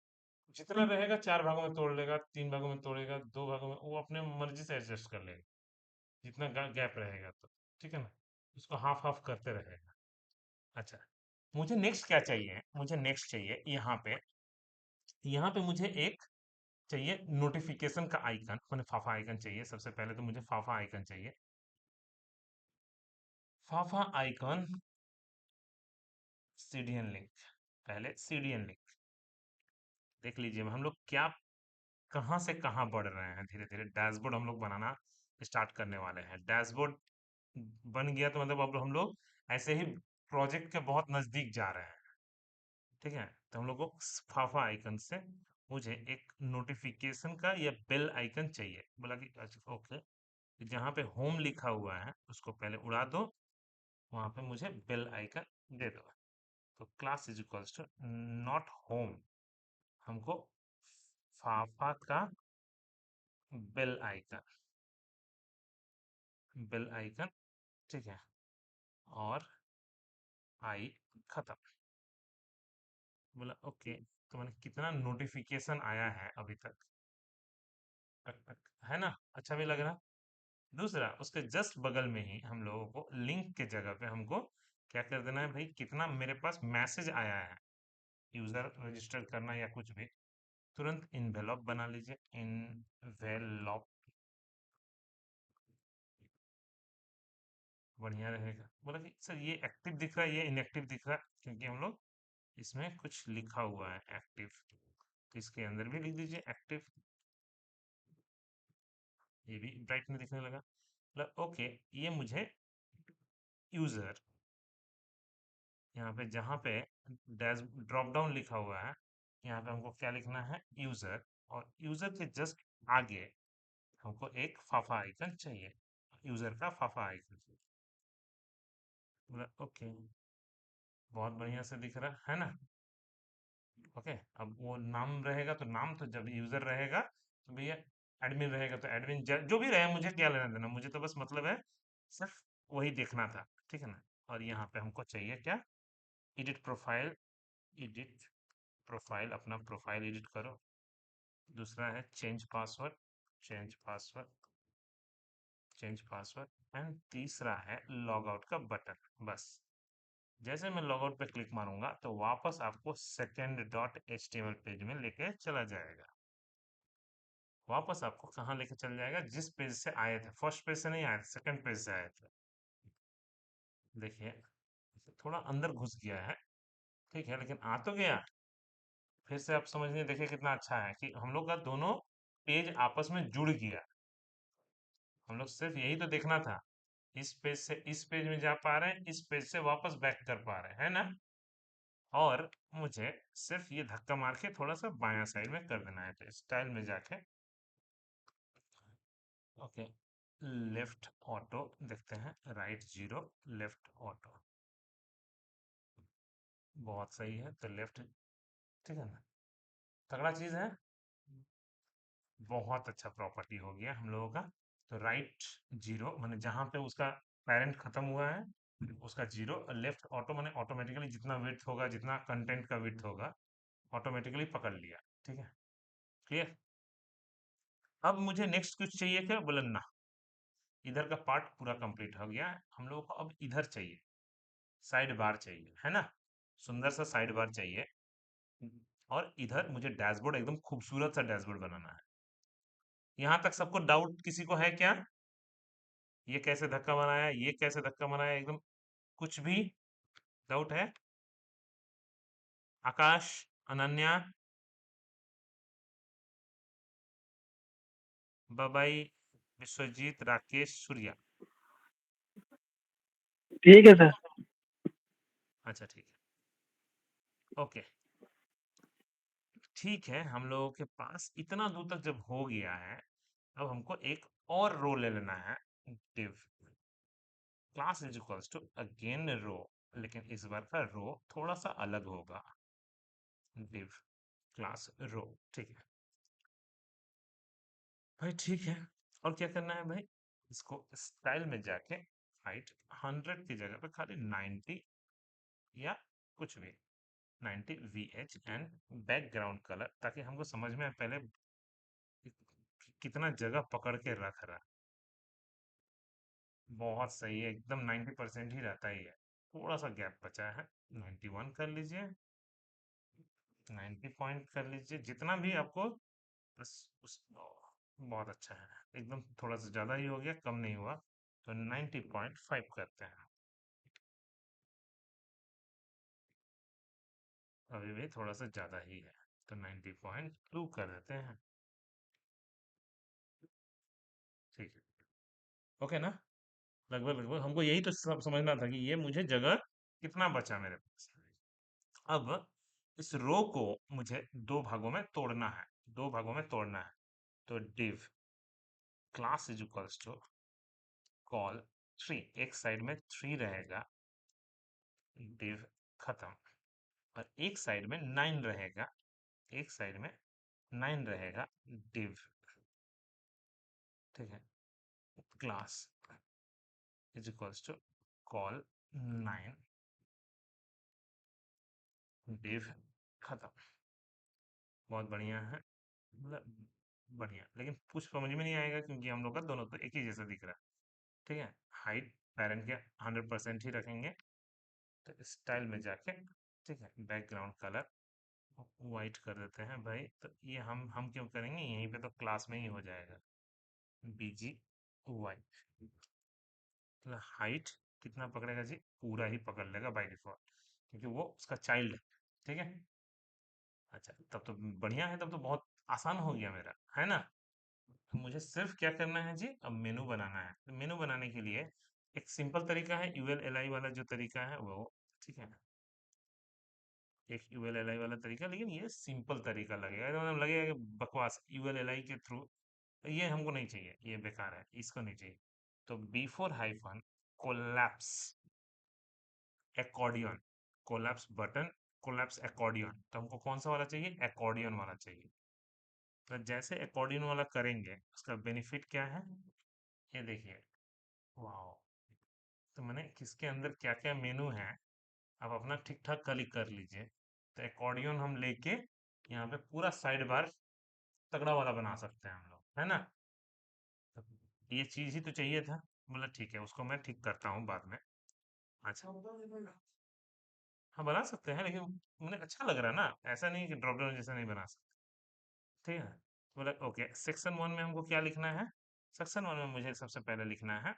जितना रहेगा 4 भागों में तोड़ लेगा, 3 भागों में तोड़ेगा, 2 भागों में, वो अपने मर्जी से एडजस्ट कर लेगा, जितना गैप रहेगा तो। ठीक है ना, उसको हाफ हाफ करते रहेगा। अच्छा, मुझे नेक्स्ट क्या चाहिए, मुझे नेक्स्ट चाहिए यहाँ पे, यहाँ पे मुझे एक चाहिए नोटिफिकेशन का आइकन, मैंने फाफा आइकन चाहिए। सबसे पहले तो मुझे फाफा आइकन चाहिए, फाफा आइकन, सीडीएन लिंक, पहले सीडीएन लिंक देख लीजिए हम लोग क्या, कहाँ से कहाँ बढ़ रहे हैं। धीरे धीरे डैशबोर्ड हम लोग बनाना स्टार्ट करने वाले हैं। डैशबोर्ड बन गया तो मतलब अब हम लोग ऐसे ही प्रोजेक्ट के बहुत नजदीक जा रहे हैं। ठीक है, तो हम लोग को फाफा आइकन से मुझे एक नोटिफिकेशन का या बेल आइकन चाहिए। बोला कि अच्छा ओके, जहाँ पे होम लिखा हुआ है उसको पहले उड़ा दो, वहां पे मुझे बेल आइकन दे दो। तो class is equals to not home, हमको फाफा का बेल आइकन, बेल आइकन, ठीक है, और आई खत्म। बोला ओके, तो मैंने कितना नोटिफिकेशन आया है अभी तक, है ना, अच्छा भी लग रहा। दूसरा, उसके जस्ट बगल में ही हम लोगों को लिंक के जगह पे हमको क्या कर देना है भाई, कितना मेरे पास मैसेज आया है, यूजर रजिस्टर करना या कुछ भी, तुरंत इन्वेलप बना लीजिए, इन्वेलप, बढ़िया रहेगा। बोला कि सर ये एक्टिव दिख रहा है, ये इनएक्टिव दिख रहा है, क्योंकि हम लोग इसमें कुछ लिखा हुआ है एक्टिव, तो इसके अंदर भी लिख दीजिए एक्टिव। ये भी ब्राइट में दिखने लगा। मतलब ओके, ये मुझे यूजर, यहाँ पे जहाँ पे डैश ड्रॉप डाउन लिखा हुआ है, यहाँ पे हमको क्या लिखना है, यूजर, और यूजर के जस्ट आगे हमको एक फाफा आइकन चाहिए, यूजर का फाफा आइकन। बोला ओके, बहुत बढ़िया से दिख रहा है ना। ओके, अब वो नाम रहेगा तो नाम, तो जब यूजर रहेगा तो भैया एडमिन रहेगा तो एडमिन, जो भी रहे मुझे क्या लेना देना, मुझे तो बस मतलब है सिर्फ वही देखना था, ठीक है ना। और यहाँ पे हमको चाहिए क्या, एडिट प्रोफाइल, एडिट प्रोफाइल, अपना प्रोफाइल एडिट करो। दूसरा है change password, change password, change password and तीसरा है लॉग आउट का बटन। बस जैसे मैं लॉग आउट पे क्लिक मारूंगा तो वापस आपको second dot H T M L page में लेके चला जाएगा। वापस आपको कहाँ लेके चल जाएगा, जिस पेज से आए थे, फर्स्ट पेज से नहीं आए थे, सेकंड पेज से आए थे। देखिए थोड़ा अंदर घुस गया है, ठीक है, लेकिन आ तो गया। फिर से आप समझिए, देखिए कितना अच्छा है कि हम लोग का दोनों पेज आपस में जुड़ गया। हम लोग सिर्फ यही तो देखना था, इस पेज से इस पेज में जा पा रहे हैं, इस पेज से वापस बैक कर पा रहे हैं, है ना। और मुझे सिर्फ ये धक्का मार के थोड़ा सा बायां साइड में कर देना है, तो स्टाइल में जाके ओके, लेफ्ट ऑटो देखते हैं, राइट जीरो, लेफ्ट ऑटो, बहुत सही है, तो लेफ्ट, ठीक है ना, तगड़ा चीज है, बहुत अच्छा प्रॉपर्टी हो गया हम लोगों का। तो राइट जीरो माने जहां पे उसका पेरेंट खत्म हुआ है उसका जीरो, लेफ्ट ऑटो माने ऑटोमेटिकली जितना विड्थ होगा, जितना कंटेंट का विड्थ होगा, ऑटोमेटिकली पकड़ लिया, ठीक है, क्लियर। अब मुझे नेक्स्ट कुछ चाहिए क्या, बोले ना, इधर का पार्ट पूरा कंप्लीट हो गया है, हम लोगों को अब इधर चाहिए, साइड बार चाहिए, है ना, सुंदर सा साइड बार चाहिए। और इधर मुझे डैशबोर्ड, एकदम खूबसूरत सा डैशबोर्ड बनाना है। यहाँ तक सबको डाउट किसी को है क्या, ये कैसे धक्का बनाया, ये कैसे धक्का बनाया, एकदम कुछ भी डाउट है। आकाश, अनन्या, बबाई, विश्वजीत, राकेश, सूर्या। ठीक है सर। अच्छा ठीक है, ओके, ठीक है, हम लोगों के पास इतना दूर तक जब हो गया है, अब हमको एक और रो ले लेना है, div class is equals to again row, लेकिन इस बार का रो थोड़ा सा अलग होगा, div क्लास रो, ठीक है भाई, ठीक है। और क्या करना है भाई, इसको स्टाइल में जाके हाइट 100 की जगह पे खाली 90 या कुछ भी 90 V H and background colour, ताकि हमको समझ में आए पहले कितना जगह पकड़ के रख रहा है। बहुत सही है, एकदम 90% ही रहता ही है, थोड़ा सा गैप बचा है, 91 कर लीजिए, 90 पॉइंट कर लीजिए, जितना भी आपको बस उस बहुत अच्छा है, एकदम थोड़ा सा ज़्यादा ही हो गया, कम नहीं हुआ, तो 90.5 करते हैं। अभी भी थोड़ा सा ज़्यादा ही है, तो 90.2 कर देते हैं, ठीक है, ओके ना। लगभग लगभग हमको यही तो सब समझना था कि ये मुझे जगह कितना बचा मेरे पास। अब इस रो को मुझे दो भागों में तोड़ना है, दो भागों में तोड़ना है, तो div class is equals to col three, एक साइड में थ्री रहेगा, div खत्म, और एक साइड में नाइन रहेगा, एक साइड में नाइन रहेगा, div, ठीक है, class is equals to col nine, div खत्म, बहुत बढ़िया है, मतलब बढ़िया, लेकिन कुछ समझ में नहीं आएगा क्योंकि हम लोग का दोनों तो एक ही जैसा दिख रहा है, ठीक है। हाइट पेरेंट के 100% ही रखेंगे, तो स्टाइल में जाके, ठीक है, बैकग्राउंड कलर वाइट कर देते हैं भाई, तो ये हम क्यों करेंगे, यहीं पे तो क्लास में ही हो जाएगा, बीजी वाइट, मतलब हाइट कितना पकड़ेगा जी, पूरा ही पकड़ लेगा बाय डिफॉल्ट, क्योंकि वो उसका चाइल्ड है, ठीक है। अच्छा तब तो बढ़िया है, तब तो बहुत आसान हो गया मेरा, है ना। तो मुझे सिर्फ क्या करना है जी, अब मेनू बनाना है, तो मेनू बनाने के लिए एक सिंपल तरीका है, यूएल एल आई वाला जो तरीका है वो, ठीक है, एक यूएल एल आई वाला तरीका, लेकिन ये सिंपल तरीका लगेगा, मतलब लगेगा कि बकवास, यूएल एल आई के थ्रू, ये हमको नहीं चाहिए, ये बेकार है, इसको नहीं चाहिए। तो B four hyphen collapse, accordion, collapse button, collapse accordion. तो हमको कौन सा वाला चाहिए? एकॉर्डियन वाला चाहिए। तो जैसे एकॉर्डियन वाला करेंगे उसका बेनिफिट क्या है, ये देखिए। वाह, तो मैंने किसके अंदर क्या क्या मेनू है आप अपना ठीक ठाक क्लिक कर लीजिए। तो एकॉर्डियन हम लेके यहाँ पे पूरा साइड बार तगड़ा वाला बना सकते हैं हम लोग, है ना। तो ये चीज ही तो चाहिए था। बोला ठीक है, उसको मैं ठीक करता हूँ बाद में। अच्छा, हाँ बना सकते हैं, लेकिन मुझे अच्छा लग रहा है ना, ऐसा नहीं कि ड्रॉप डाउन जैसा नहीं बना सकते। ठीक है, बोला ओके। सेक्शन वन में हमको क्या लिखना है? सेक्शन वन में मुझे सबसे पहले लिखना है,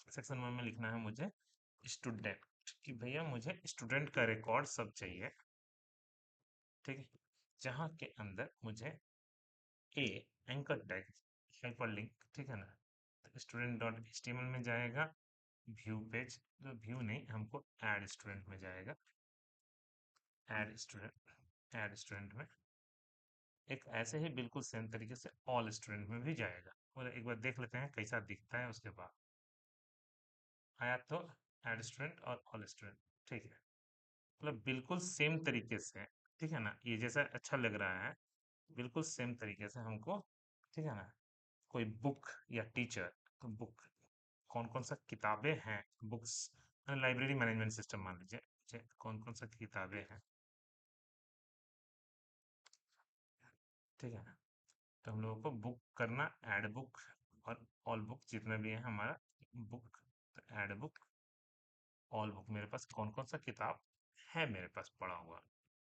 सेक्शन वन में लिखना है मुझे स्टूडेंट, कि भैया मुझे स्टूडेंट का रिकॉर्ड सब चाहिए। ठीक है, जहाँ के अंदर मुझे ए एंकर टैग हाइपरलिंक, ठीक है ना। तो स्टूडेंट डॉट एचटीएमएल में जाएगा, व्यू पेज, तो व्यू नहीं, हमको ऐड स्टूडेंट में जाएगा। ऐड स्टूडेंट में एक ऐसे ही बिल्कुल सेम तरीके से ऑल स्टूडेंट में भी जाएगा। और एक बार देख लेते हैं कैसा दिखता है, उसके बाद आया तो ऐड स्टूडेंट और ऑल स्टूडेंट। ठीक है, मतलब बिल्कुल सेम तरीके से, ठीक है ना, ये जैसा अच्छा लग रहा है बिल्कुल सेम तरीके से हमको, ठीक है ना। कोई बुक या टीचर, तो बुक कौन कौन सा किताबें हैं, बुक्स, लाइब्रेरी मैनेजमेंट सिस्टम मान लीजिए, कौन कौन सा किताबें हैं, ठीक है ना। तो हम लोगों को बुक करना, ऐड बुक और ऑल बुक जितना भी है हमारा बुक, तो ऐड बुक ऑल बुक, मेरे पास कौन कौन सा किताब है मेरे पास पड़ा हुआ,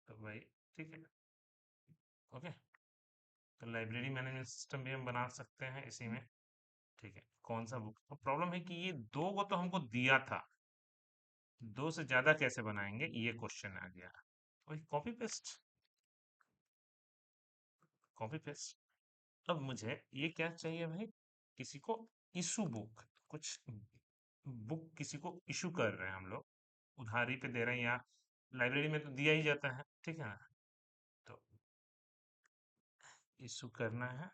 तो भाई ठीक है। ओके, तो लाइब्रेरी मैनेजमेंट सिस्टम भी हम बना सकते हैं इसी में। ठीक है, कौन सा बुक, तो प्रॉब्लम है कि ये दो को तो हमको दिया था, दो से ज्यादा कैसे बनाएंगे, ये क्वेश्चन आ गया। वही कॉपी पेस्ट, कॉपी पेस्ट। अब मुझे ये क्या चाहिए भाई, किसी को इशू बुक, कुछ बुक किसी को इशू कर रहे हैं हम लोग, उधारी पे दे रहे हैं, या लाइब्रेरी में तो दिया ही जाता है, ठीक है ना। तो इशू करना है,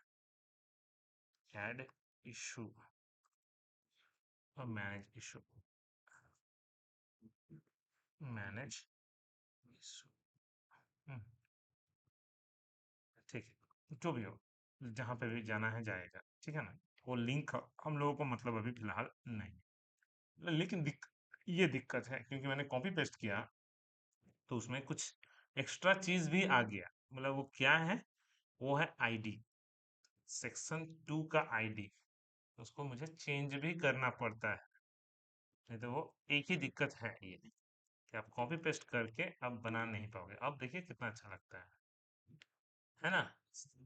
ऐड इशू और मैनेज इशू, मैनेज इशू, ठीक है, जो भी हो, जहाँ पे भी जाना है जाएगा, ठीक है ना। वो लिंक हम लोगों को मतलब अभी फिलहाल नहीं, लेकिन ये दिक्कत है क्योंकि मैंने कॉपी पेस्ट किया तो उसमें कुछ एक्स्ट्रा चीज भी आ गया। मतलब वो क्या है, वो है आईडी, सेक्शन टू का आईडी, उसको मुझे चेंज भी करना पड़ता है, नहीं तो वो एक ही दिक्कत है ये, कि आप कॉपी पेस्ट करके आप बना नहीं पाओगे। अब देखिए कितना अच्छा लगता है ना।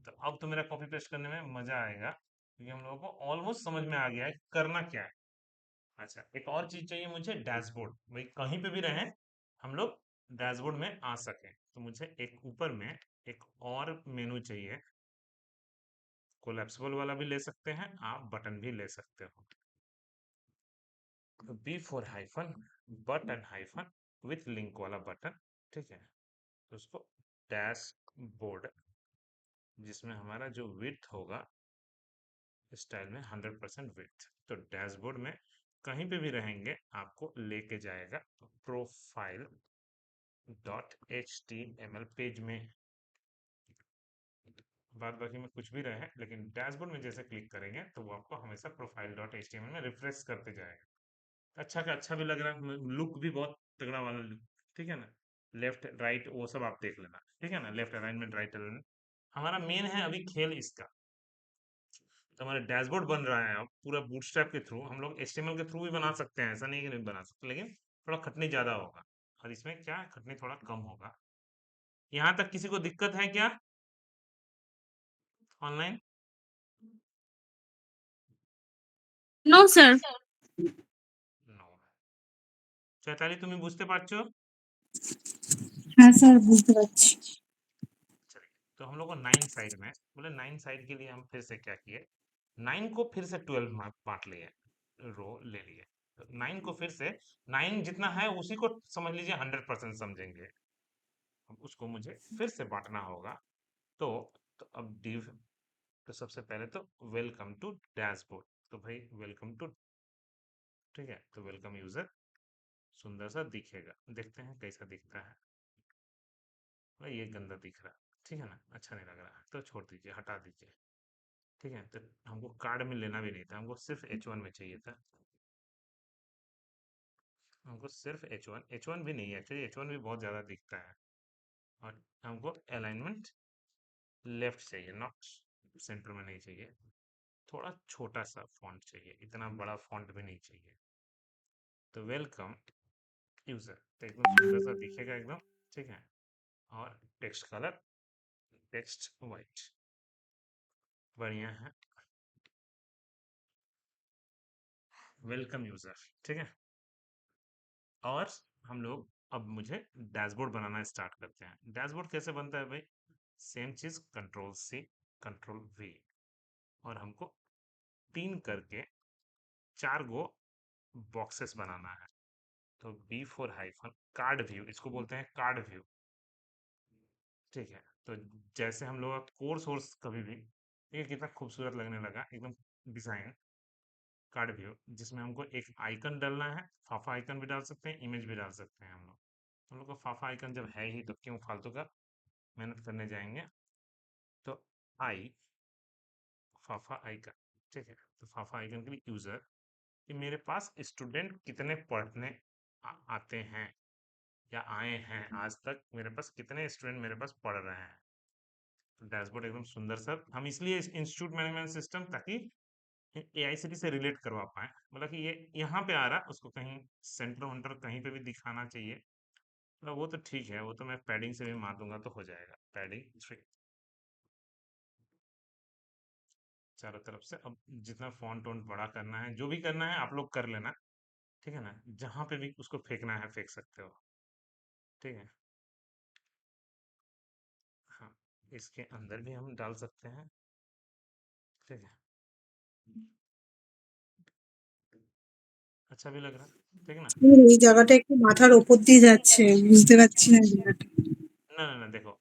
तो अब तो मेरा कॉपी पेस्ट करने में मजा आएगा क्योंकि हम लोगों को ऑलमोस्ट समझ में आ गया है करना क्या है। अच्छा, एक और चीज चाहिए मुझे, डैशबोर्ड, भाई कहीं पे भी रहें हम लोग डैशबोर्ड में आ सके, तो मुझे एक ऊपर में एक और मेनू चाहिए। कोलैप्सिबल वाला भी ले सकते हैं आप, बटन भी ले सकते हो। तो B four hyphen button hyphen with link वाला बटन, ठीक है। तो उसको डैश बोर्ड, जिसमें हमारा जो विड्थ होगा स्टाइल में 100% विड्थ, तो डैशबोर्ड में कहीं पे भी रहेंगे आपको लेके जाएगा profile dot H T M L page में। बाद बाकी में कुछ भी रहे, लेकिन डैशबोर्ड में जैसे क्लिक करेंगे तो वो आपको हमेशा profile dot H T M L में रिफ्रेश करते जाएगा। अच्छा का अच्छा भी लग रहा है, लुक भी बहुत तगड़ा वाला लुक, ठीक है ना। लेफ्ट राइट वो सब आप देख लेना, ठीक है ना, लेफ्ट अलाइनमेंट राइट अलाइनमेंट। हमारा मेन है अभी खेल इसका। तो हमारा डैशबोर्ड बन रहा है अब पूरा बूटस्ट्रैप के थ्रू, हम लोग एचटीएमएल के थ्रू भी बना सकते हैं, ऐसा नहीं कि नहीं बना सकते, लेकिन थोड़ा खटनी ज्यादा होगा, और इसमें क्या है, खटनी थोड़ा कम होगा। यहाँ तक किसी को दिक्कत है क्या online? No sir. No. Chaitali तुम्हें बुझते पारছো? হ্যাঁ স্যার বুঝতে পারছি। चलिए, तो हम लोग को 9 साइड में, बोले 9 साइड के लिए हम फिर से क्या किए, 9 को फिर से 12 में बांट लिए, रो ले लिए। तो 9 को फिर से, 9 जितना है उसी को समझ लीजिए 100% समझेंगे। अब उसको मुझे फिर से बांटना होगा। तो अब डिव, तो सबसे पहले तो वेलकम टू डैशबोर्ड, तो भाई वेलकम टू, ठीक है, तो वेलकम यूजर, सुंदर सा दिखेगा। देखते हैं कैसा दिखता है। भाई ये गंदा दिख रहा है, ठीक है ना, अच्छा नहीं लग रहा है, तो छोड़ दीजिए, हटा दीजिए। ठीक है, तो हमको कार्ड में लेना भी नहीं था, हमको सिर्फ H1 में चाहिए था। हमको सिर्फ H1 भी नहीं, एक्चुअली H1 भी बहुत ज़्यादा दिखता है। और हमको अलाइनमेंट लेफ्ट चाहिए, नॉट सेंटर में नहीं चाहिए। थोड़ा छोटा सा फॉन्ट चाहिए, इतना बड़ा फॉन्ट भी नहीं चाहिए। तो वेलकम यूजर, तो एकदम सुंदर सा दिखेगा एकदम। ठीक है, और टेक्स्ट कलर, टेक्स्ट वाइट, बढ़िया है। वेलकम यूजर, ठीक है। और हम लोग अब मुझे डैशबोर्ड बनाना स्टार्ट करते हैं। डैशबोर्ड कैसे बनता है भाई? सेम चीज, कंट्रोल C, कंट्रोल V, और हमको 3 करके 4 गो बॉक्सेस बनाना है। तो B4 हाइफन कार्ड व्यू, इसको बोलते हैं कार्ड व्यू। ठीक है, तो जैसे हम लोग का कोर्स वोर्स कभी भी, ये कितना खूबसूरत लगने लगा एकदम डिजाइन। कार्ड व्यू जिसमें हमको एक आइकन डालना है, फाफा आइकन भी डाल सकते हैं, इमेज भी डाल सकते हैं हम लोग को फाफा आइकन जब है ही तो क्यों फालतू का मेहनत करने जाएंगे। तो आई फाफा आइकन, ठीक है। तो फाफा आइकन के लिए यूजर कि मेरे पास स्टूडेंट कितने पढ़ने आते हैं या आए हैं, आज तक मेरे पास कितने स्टूडेंट मेरे पास पढ़ रहे हैं। तो डैशबोर्ड एकदम सुंदर सा हम इसलिए इंस्टीट्यूट मैनेजमेंट सिस्टम, ताकि AICTE से रिलेट करवा पाए, मतलब कि ये यहाँ पे आ रहा, उसको कहीं सेंटर वेंटर कहीं पे भी दिखाना चाहिए। मतलब वो तो ठीक है, वो तो मैं पैडिंग से भी मार दूंगा तो हो जाएगा। पैडिंग 3 चारों तरफ से। अब जितना फॉन्ट वॉन्ट बड़ा करना है, जो भी करना है आप लोग कर लेना, ठीक है ना। जहां पे भी उसको फेंकना है फेंक सकते हो, ठीक है। हाँ, इसके अंदर भी हम डाल सकते हैं, ठीक है। अच्छा भी लग रहा है, ठीक है ना। এই জায়গাটা একটু মাথার ওপর দিয়ে যাচ্ছে, বুঝতে পারছি না জায়গাটা। ना ना ना, देखो,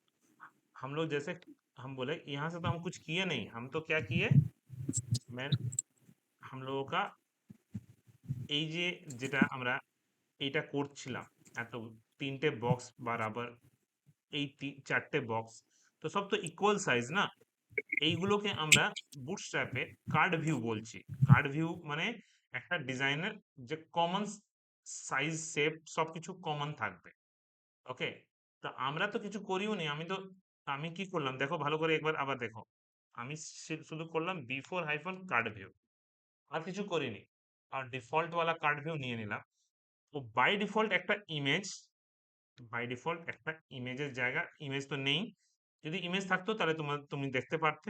हम लोग जैसे हम बोले यहाँ से तो हम कुछ किए नहीं, हम तो क्या किए, मैं हम लोगों का এই যে যেটা আমরা এইটা করছিলাম, এত 3টে বক্স বরাবর, এই 4টে বক্স, তো সব তো ইকুয়াল সাইজ না। এইগুলোকে আমরা বুটস্ট্র্যাপে কার্ড ভিউ বলছি। কার্ড ভিউ মানে একটা ডিজাইনের যে কমন সাইজ, শেপ সবকিছু কমন থাকবে। ওকে, তো আমরা তো কিছু করিও নি, আমি কি করলাম দেখো ভালো করে একবার আবার দেখো। আমি শুধু করলাম B4 হাইফন কার্ড ভিউ, আর কিছু করিনি। আর ডিফল্ট ওয়ালা কার্ড ভিউ নিয়ে নিলাম। তো বাই ডিফল্ট একটা ইমেজ, বাই ডিফল্ট একটা ইমেজের জায়গা, ইমেজ তো নেই। যদি ইমেজ থাকতো তাহলে তুমি দেখতে পারতে।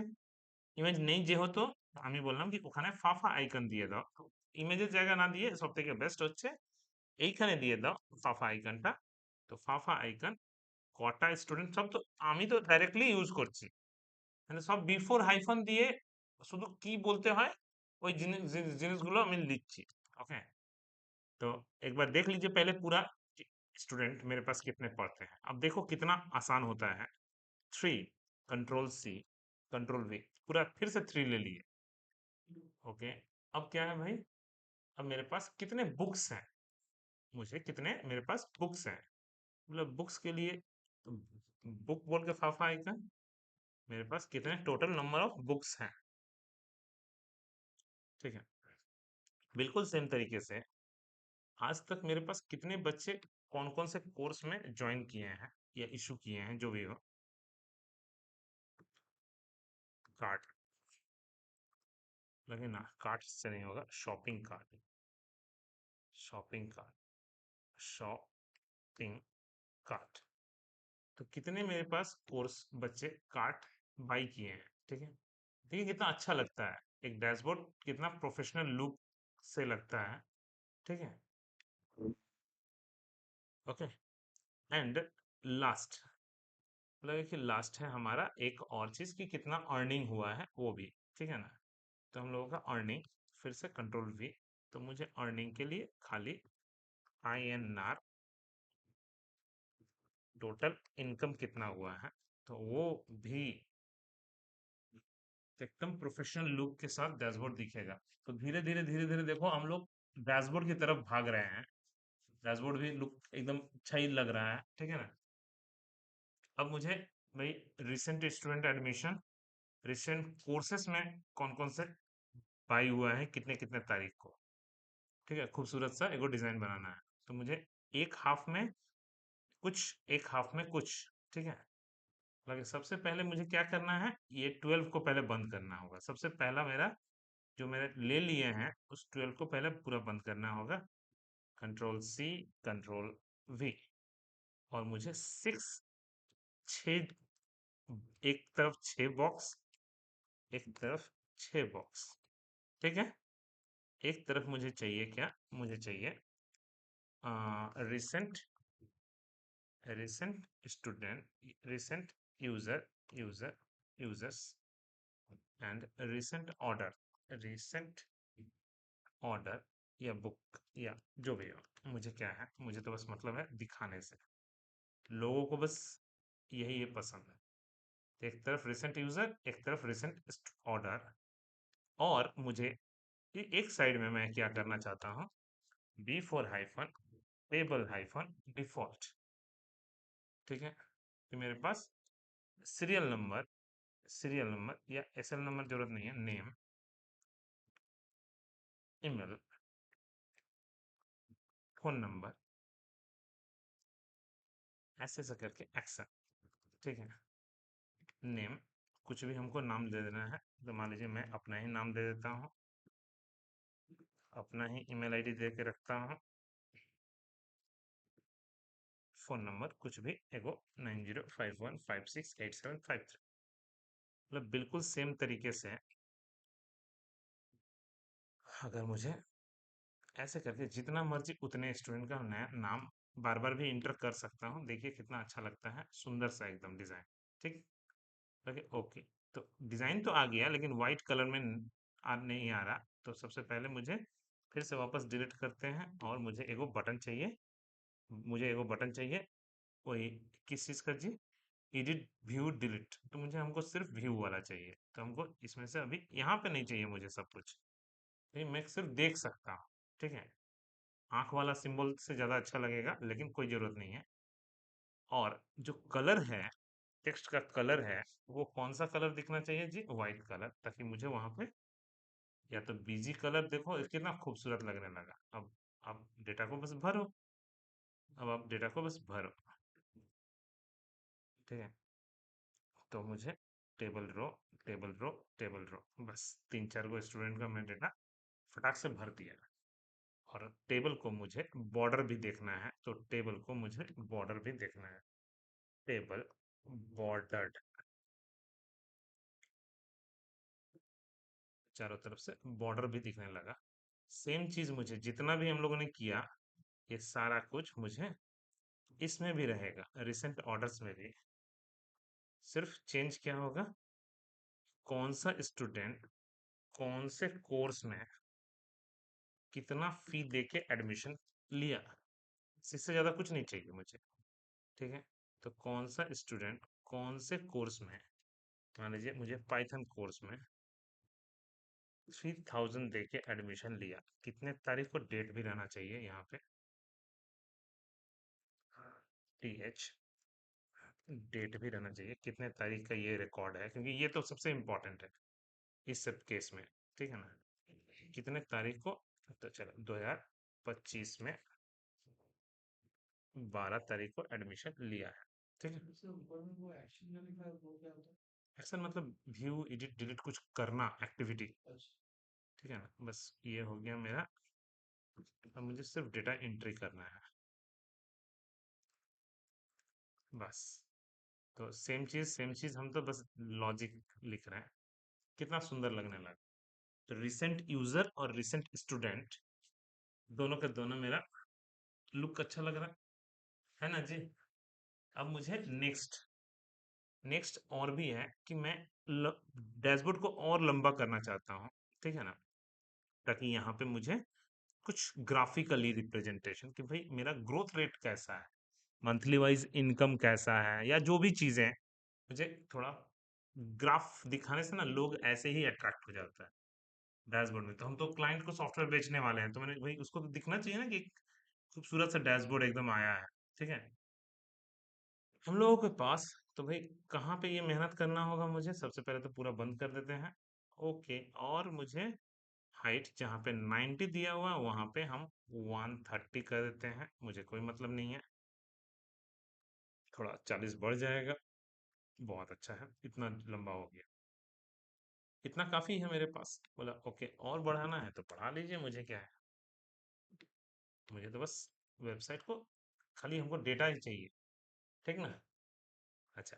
ইমেজ নেই যেহেতু, আমি বললাম কি ওখানে ফাফা আইকন দিয়ে দাও। ইমেজের জায়গা না দিয়ে সব থেকে বেস্ট হচ্ছে এইখানে দিয়ে দাও ফাফা আইকনটা। তো ফাফা আইকন কটা স্টুডেন্ট সব তো আমি তো ডাইরেক্টলি ইউজ করছি, মানে সব বিফোর হাইফন দিয়ে শুধু কি বলতে হয় ওই জিনিসগুলো আমি লিখছি। ओके, तो एक बार देख लीजिए पहले पूरा, स्टूडेंट मेरे पास कितने पढ़ते हैं। अब देखो कितना आसान होता है। 3, कंट्रोल C, कंट्रोल V, पूरा फिर से 3 ले लिए। ओके, अब क्या है भाई, अब मेरे पास कितने बुक्स हैं, मुझे कितने मेरे पास बुक्स हैं, मतलब बुक्स के लिए बुक बोल के फाफा आइकन, मेरे पास कितने टोटल नंबर ऑफ बुक्स हैं, ठीक है। बिल्कुल सेम तरीके से आज तक मेरे पास कितने बच्चे कौन कौन से कोर्स में ज्वाइन किए हैं या इशू किए हैं, जो भी हो। कार्ट लगे ना, कार्ट से नहीं होगा, shopping cart, shopping cart, shopping cart. तो कितने मेरे पास कोर्स बच्चे कार्ट बाई किए हैं, ठीक है। देखिए कितना अच्छा लगता है, एक डैशबोर्ड कितना प्रोफेशनल लुक से लगता है, ठीक है। ओके, एंड लास्ट, लगे कि लास्ट है हमारा एक और चीज कि कितना अर्निंग हुआ है वो भी, ठीक है ना। तो हम लोगों का अर्निंग, फिर से कंट्रोल V, तो मुझे अर्निंग के लिए खाली INR, टोटल इनकम कितना हुआ है, तो वो भी एकदम प्रोफेशनल लुक के साथ डैशबोर्ड दिखेगा। तो धीरे धीरे धीरे धीरे देखो हम लोग डैशबोर्ड की तरफ भाग रहे हैं। डैशबोर्ड भी लुक एकदम अच्छा ही लग रहा है, ठीक है ना। अब मुझे भाई recent student admission, recent courses में कौन कौन से बाई हुआ है, कितने कितने तारीख को, ठीक है, खूबसूरत सा एगो डिजाइन बनाना है। तो मुझे एक हाफ में कुछ, एक हाफ में कुछ, ठीक है। लगे सबसे पहले मुझे क्या करना है, ये 12 को पहले बंद करना होगा। सबसे पहला मेरा जो मैंने ले लिए हैं उस 12 को पहले पूरा बंद करना होगा। Control C, control V. और मुझे सिक्स, छ, एक तरफ 6 बॉक्स, एक तरफ 6 बॉक्स, ठीक है। एक तरफ मुझे चाहिए क्या, मुझे चाहिए recent, recent student, recent user, users and recent order, recent order या बुक या जो भी हो। मुझे क्या है, मुझे तो बस मतलब है दिखाने से, लोगों को बस यही ये पसंद है। एक तरफ रिसेंट यूजर, एक तरफ रिसेंट ऑर्डर। और मुझे एक साइड में मैं क्या करना चाहता हूँ, B for hyphen table hyphen default, ठीक है। कि मेरे पास सीरियल नंबर, सीरियल नंबर या एसएल नंबर जरूरत नहीं है, नेम, ईमेल, फोन नंबर, ऐसे ऐसे करके एक्शन, ठीक है। नेम, कुछ भी हमको नाम दे देना है। तो मान लीजिए मैं अपना ही नाम दे देता हूँ, अपना ही ईमेल आईडी दे के रखता हूँ। फोन नंबर कुछ भी एगो 9051568753, मतलब बिल्कुल सेम तरीके से। अगर मुझे ऐसे करके जितना मर्जी उतने स्टूडेंट का नया नाम बार बार भी इंटर कर सकता हूँ। देखिए कितना अच्छा लगता है, सुंदर सा एकदम डिजाइन, ठीक। Okay okay. तो डिजाइन तो आ गया लेकिन वाइट कलर में नहीं आ रहा। तो सबसे पहले मुझे फिर से वापस डिलीट करते हैं और मुझे एगो बटन चाहिए, मुझे एगो बटन चाहिए। वही किस चीज़ का जी, एडिट व्यू डिलीट। तो मुझे हमको सिर्फ व्यू वाला चाहिए। तो हमको इसमें से अभी यहाँ पे नहीं चाहिए मुझे सब कुछ, नहीं मैं सिर्फ देख सकता हूँ, ठीक है। आंख वाला सिंबल से ज़्यादा अच्छा लगेगा लेकिन कोई ज़रूरत नहीं है। और जो कलर है, टेक्स्ट का कलर है, वो कौन सा कलर दिखना चाहिए जी, वाइट कलर, ताकि मुझे वहां पे या तो बीजी कलर, देखो ये कितना खूबसूरत लगने लगा। अब आप डेटा को बस भरो, अब आप डेटा को बस भरो, ठीक है। तो मुझे table row, table row, table row, बस 3 4 गो स्टूडेंट का मैं डेटा फटाक से भर दिया। और टेबल को मुझे बॉर्डर भी देखना है, तो टेबल को मुझे बॉर्डर भी देखना है। टेबल बॉर्डर्ड, चारों तरफ से बॉर्डर भी दिखने लगा। सेम चीज मुझे जितना भी हम लोगों ने किया, ये सारा कुछ मुझे इसमें भी रहेगा, रिसेंट ऑर्डर्स में भी। सिर्फ चेंज क्या होगा, कौन सा स्टूडेंट कौन से कोर्स में कितना फी दे के एडमिशन लिया, इससे ज्यादा कुछ नहीं चाहिए मुझे, ठीक है। तो कौन सा स्टूडेंट कौन से कोर्स में, मान लीजिए मुझे पाइथन कोर्स में 3000 दे के एडमिशन लिया, कितने तारीख को, डेट भी रहना चाहिए यहाँ पे, TH, डेट भी रहना चाहिए, कितने तारीख का ये रिकॉर्ड है, क्योंकि ये तो सबसे इम्पोर्टेंट है इस सब केस में, ठीक है ना। कितने तारीख को, तो चलो 2025 में 12 तारीख को एडमिशन लिया है, ठीक है। एक्शन मतलब व्यू एडिट डिलीट कुछ करना, एक्टिविटी, ठीक है ना। बस ये हो गया मेरा। अब मुझे सिर्फ डेटा एंट्री करना है, बस। तो सेम चीज हम तो बस लॉजिक लिख रहे हैं। कितना सुंदर लगने लगा। तो रिसेंट यूजर और रिसेंट स्टूडेंट दोनों का दोनों मेरा लुक अच्छा लग रहा है ना जी। अब मुझे नेक्स्ट, नेक्स्ट और भी है कि मैं डैशबोर्ड को और लंबा करना चाहता हूँ, ठीक है ना। ताकि यहाँ पे मुझे कुछ ग्राफिकली रिप्रेजेंटेशन कि भाई मेरा ग्रोथ रेट कैसा है, मंथली वाइज इनकम कैसा है, या जो भी चीजें, मुझे थोड़ा ग्राफ दिखाने से ना लोग ऐसे ही अट्रैक्ट हो जाता है डैशबोर्ड में। तो हम तो क्लाइंट को सॉफ्टवेयर बेचने वाले हैं, तो मैंने भाई उसको तो दिखना चाहिए ना कि खूबसूरत सा डैशबोर्ड एकदम आया है। ठीक है, हम लोगों के पास तो भाई कहाँ पे ये मेहनत करना होगा, मुझे सबसे पहले तो पूरा बंद कर देते हैं। ओके, और मुझे हाइट जहाँ पे 90 दिया हुआ है वहां पे हम 130 कर देते हैं, मुझे कोई मतलब नहीं है। थोड़ा 40 बढ़ जाएगा, बहुत अच्छा है, इतना लंबा हो गया, इतना काफी है मेरे पास। बोला ओके, और बढ़ाना है तो बढ़ा लीजिए, मुझे क्या है, मुझे तो बस वेबसाइट को खाली हमको डेटा ही चाहिए। ठीक ना। अच्छा,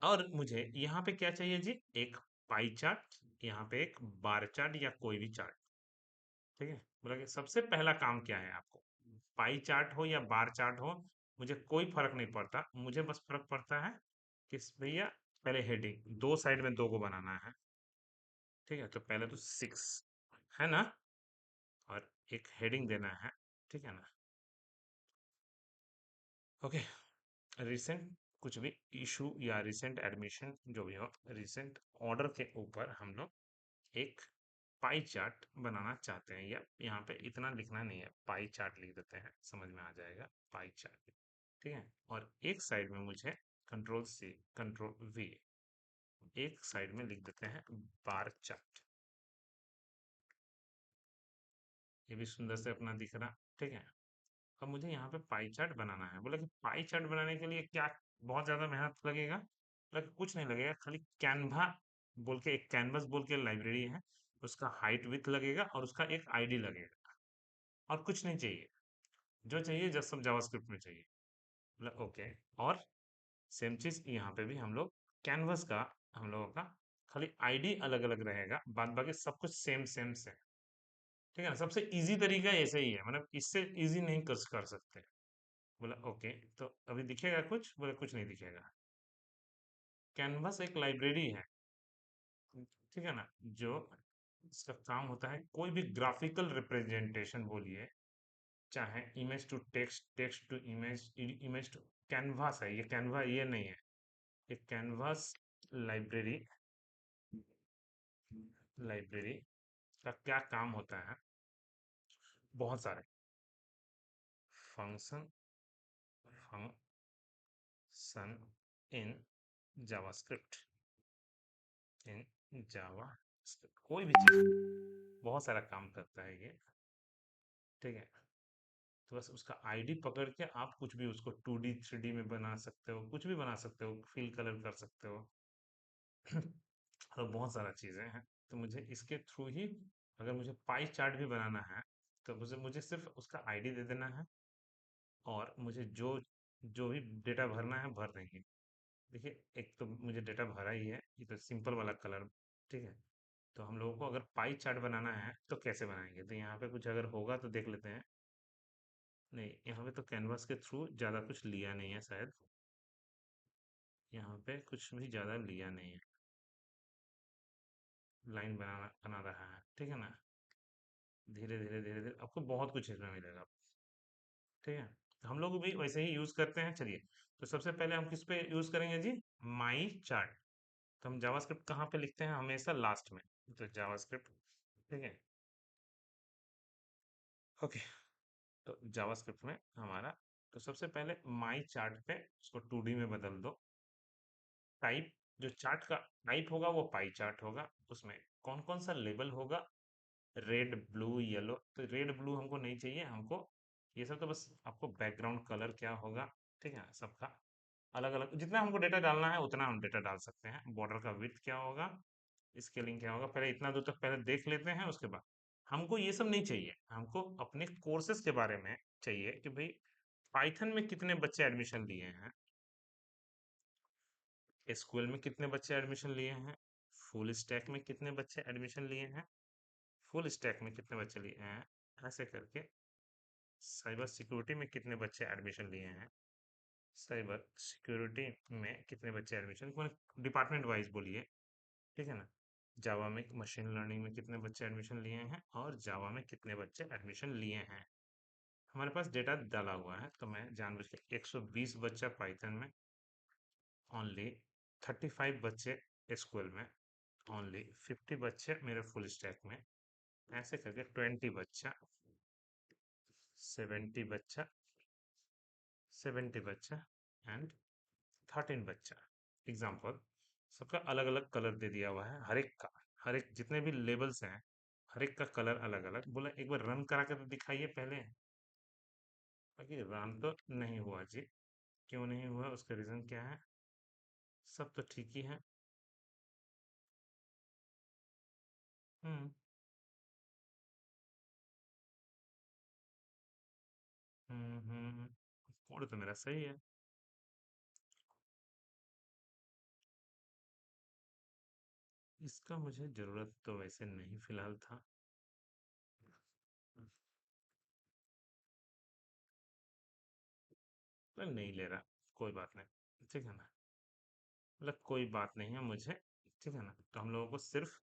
और मुझे यहाँ पे क्या चाहिए जी, एक पाई चार्ट, यहाँ पे एक बार चार्ट या कोई भी चार्ट। ठीक है, बोला कि सबसे पहला काम क्या है आपको, पाई चार्ट हो या बार चार्ट हो, मुझे कोई फर्क नहीं पड़ता, मुझे बस फर्क पड़ता है कि भैया पहले हेडिंग दो साइड में दो को बनाना है। ठीक है, तो पहले तो 6 है ना, और एक हेडिंग देना है। ठीक है ना। ओके, रिसेंट कुछ भी इशू या रिसेंट एडमिशन जो भी हो, रिसेंट ऑर्डर के ऊपर हम लोग एक पाई चार्ट बनाना चाहते हैं, या यहाँ पे इतना लिखना नहीं है, पाई चार्ट लिख देते हैं, समझ में आ जाएगा, पाई चार्ट। ठीक है, और एक साइड में मुझे कंट्रोल सी कंट्रोल वी, एक साइड में लिख देते हैं बार चार्ट, ये भी सुंदर से अपना दिख रहा। ठीक है, अब मुझे यहाँ पे पाई चार्ट बनाना है। बोला कि पाई चार्ट बनाने के लिए क्या बहुत ज्यादा मेहनत लगेगा, बोला कि कुछ नहीं लगेगा, खाली कैनवा बोल के एक कैनवस बोल के लाइब्रेरी है, उसका हाइट विथ लगेगा और उसका एक आईडी लगेगा, और कुछ नहीं चाहिए, जो चाहिए जस्ट सब जावास्क्रिप्ट में चाहिए। बोला ओके, और सेम चीज यहाँ पे भी हम लोग कैनवस का, हम लोगों का खाली आईडी अलग अलग रहेगा, बाद बाकी सब कुछ सेम सेम से। ठीक है ना, सबसे इजी तरीका ऐसे ही है, मतलब इससे इजी नहीं कर सकते। बोला ओके, तो अभी दिखेगा कुछ, बोले कुछ नहीं दिखेगा। कैनवस एक लाइब्रेरी है, ठीक है ना, जो इसका काम होता है कोई भी ग्राफिकल रिप्रेजेंटेशन बोलिए, चाहे image to text, text to image, image to canvas है, ये कैनवा ये नहीं है, ये कैनवास लाइब्रेरी, लाइब्रेरी का क्या काम होता है, बहुत सारे function, function in JavaScript, in JavaScript कोई भी चीज बहुत सारा काम करता है ये। ठीक है, तो बस उसका आईडी पकड़ के आप कुछ भी उसको 2D 3D में बना सकते हो, कुछ भी बना सकते हो, फिल कलर कर सकते हो। और बहुत सारा चीजें हैं, तो मुझे इसके थ्रू ही, अगर मुझे पाई चार्ट भी बनाना है तो मुझे मुझे सिर्फ उसका आईडी दे देना है, और मुझे जो जो भी डेटा भरना है भर देंगे। देखिए, एक तो मुझे डेटा भरा ही है, ये तो सिंपल वाला कलर। ठीक है, तो हम लोगों को अगर पाई चार्ट बनाना है तो कैसे बनाएंगे, तो यहाँ पे कुछ अगर होगा तो देख लेते हैं। नहीं, यहाँ पे तो कैनवास के थ्रू ज़्यादा कुछ लिया नहीं है शायद, यहाँ पे कुछ भी ज़्यादा लिया नहीं है, लाइन बना रहा है। ठीक है ना, धीरे धीरे धीरे धीरे आपको बहुत कुछ इसमें मिलेगा। ठीक है, तो हम लोग भी वैसे ही यूज़ करते हैं। चलिए, तो सबसे पहले हम किस पे यूज़ करेंगे जी, माई चार्ट। तो हम जावास्क्रिप्ट कहाँ पे लिखते हैं, हमेशा लास्ट में, तो जावास्क्रिप्ट। ठीक है, ओके, तो जावास्क्रिप्ट में हमारा, तो सबसे पहले माई चार्ट पे उसको 2D में बदल दो। टाइप, जो चार्ट का टाइप होगा वो पाई चार्ट होगा, उसमें कौन कौन सा लेबल होगा, रेड ब्लू येलो, तो रेड ब्लू हमको नहीं चाहिए, हमको ये सब तो बस आपको बैकग्राउंड कलर क्या होगा। ठीक है, सबका अलग अलग, जितना हमको डेटा डालना है उतना हम डेटा डाल सकते हैं। बॉर्डर का विड्थ क्या होगा, स्केलिंग क्या होगा, पहले इतना दूर तक पहले देख लेते हैं, उसके बाद हमको ये सब नहीं चाहिए, हमको अपने कोर्सेज के बारे में चाहिए कि भाई पाइथन में कितने बच्चे एडमिशन लिए हैं, एसक्यूएल में कितने बच्चे एडमिशन लिए हैं, फुल स्टैक में कितने बच्चे एडमिशन लिए हैं, फुल स्टैक में कितने बच्चे लिए हैं, ऐसे करके साइबर सिक्योरिटी में कितने बच्चे एडमिशन लिए हैं, साइबर सिक्योरिटी में कितने बच्चे एडमिशन, डिपार्टमेंट वाइज बोलिए। ठीक है ना, जावा में मशीन लर्निंग में कितने बच्चे एडमिशन लिए हैं, और जावा में कितने बच्चे एडमिशन लिए हैं, हमारे पास डेटा डाला हुआ है। तो मैं जानबूझ के 120 बच्चा पाइथन में, ओनली 35 बच्चे एसक्यूएल में, ओनली 50 बच्चे मेरे फुल स्टैक में, ऐसे करके 20 बच्चा 70 बच्चा, 70 बच्चा एंड 13 बच्चा। एग्जाम्पल, सबका अलग अलग कलर दे दिया हुआ है, हर एक का, हर एक जितने भी लेबल्स हैं, हर एक का कलर अलग अलग। बोला एक बार रन करा कर तो दिखाइए पहले। बाकी रन तो नहीं हुआ जी। क्यों नहीं हुआ, उसका रीजन क्या है? सब तो ठीक ही है। हम्म कोड तो मेरा सही है। इसका मुझे जरूरत तो वैसे नहीं फिलहाल था। पर नहीं ले रहा, कोई बात नहीं, ठीक है ना। मतलब कोई बात नहीं है मुझे, ठीक है ना। तो हम लोगों को सिर्फ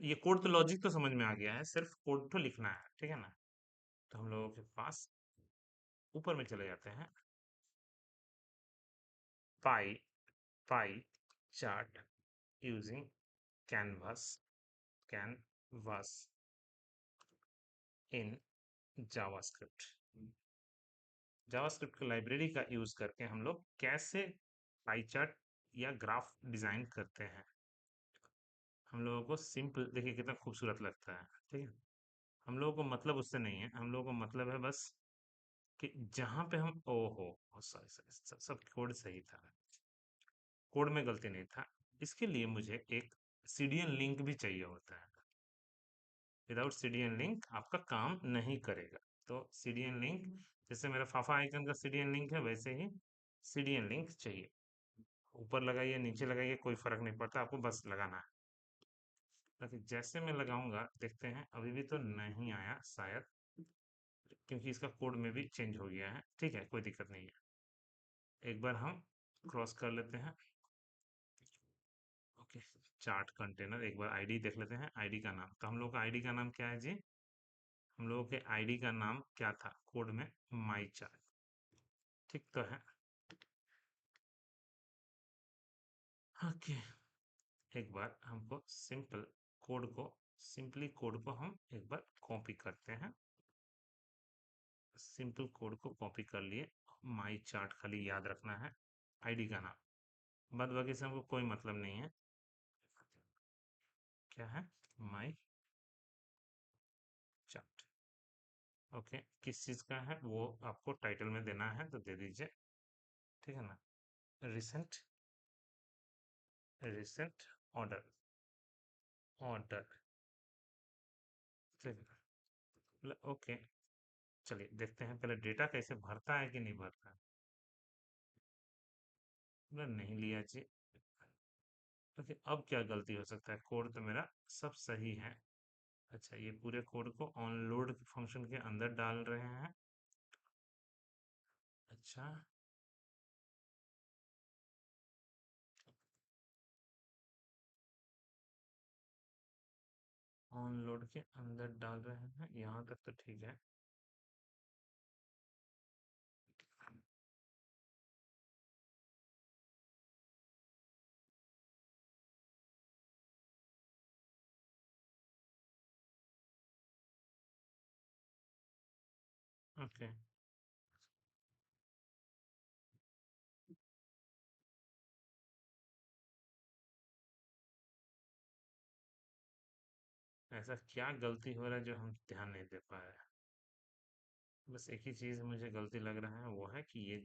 ये कोड तो लॉजिक तो समझ में आ गया है, सिर्फ कोड तो लिखना है, ठीक है ना। तो हम लोगों के पास ऊपर में चले जाते हैं। Pie pie chart using canvas, canvas in JavaScript. JavaScript की लाइब्रेरी का यूज करके हम लोग कैसे पाई चार्ट या ग्राफ डिजाइन करते हैं। हम लोगों को सिंपल देखिए कितना खूबसूरत लगता है, ठीक है। हम लोगों को मतलब उससे नहीं है, हम लोगों को मतलब है बस कि जहां पे हम ओहो, सॉरी सॉरी, सब कोड सही था, कोड में गलती नहीं था। इसके लिए मुझे एक सीडीएन लिंक भी चाहिए होता है। विदाउट सीडीएन लिंक आपका काम नहीं करेगा। तो सीडीएन लिंक, जैसे मेरा फाफा आइकन का सीडीएन लिंक है, वैसे ही सीडीएन लिंक चाहिए। ऊपर लगाइए नीचे लगाइए कोई फर्क नहीं पड़ता, आपको बस लगाना है। ताकि जैसे मैं लगाऊंगा देखते हैं, अभी भी तो नहीं आया शायद, क्योंकि इसका कोड में भी चेंज हो गया है। ठीक है, कोई दिक्कत नहीं है। एक बार हम क्रॉस कर लेते हैं। ओके, चार्ट कंटेनर, एक बार आईडी देख लेते हैं। आईडी का नाम, तो हम लोग का आईडी का नाम क्या है जी? हम लोगों के आईडी का नाम क्या था कोड में? माई चार्ट, ठीक तो है। ओके, एक बार हमको सिंपली कोड को हम एक बार कॉपी करते हैं। सिंपल कोड को कॉपी कर लिए। माई चार्ट खाली याद रखना है, आईडी का नाम, बाद बाकी से हमको कोई मतलब नहीं है। क्या है? माई चार्ट। ओके, किस चीज का है वो आपको टाइटल में देना है तो दे दीजिए, ठीक है ना। रिसेंट, रिसेंट ऑर्डर, ऑर्डर, ठीक है। ओके, चलिए देखते हैं पहले डेटा कैसे भरता है कि नहीं भरता है। नहीं लिया जी। ओके, अब क्या गलती हो सकता है? कोड तो मेरा सब सही है। अच्छा, ये पूरे कोड को ऑनलोड फंक्शन के अंदर डाल रहे हैं। अच्छा, ऑनलोड के अंदर डाल रहे हैं, यहाँ तक तो ठीक है। ओके, ऐसा क्या गलती हो रहा है जो हम ध्यान नहीं दे पा रहे हैं? बस एक ही चीज मुझे गलती लग रहा है, वो है कि ये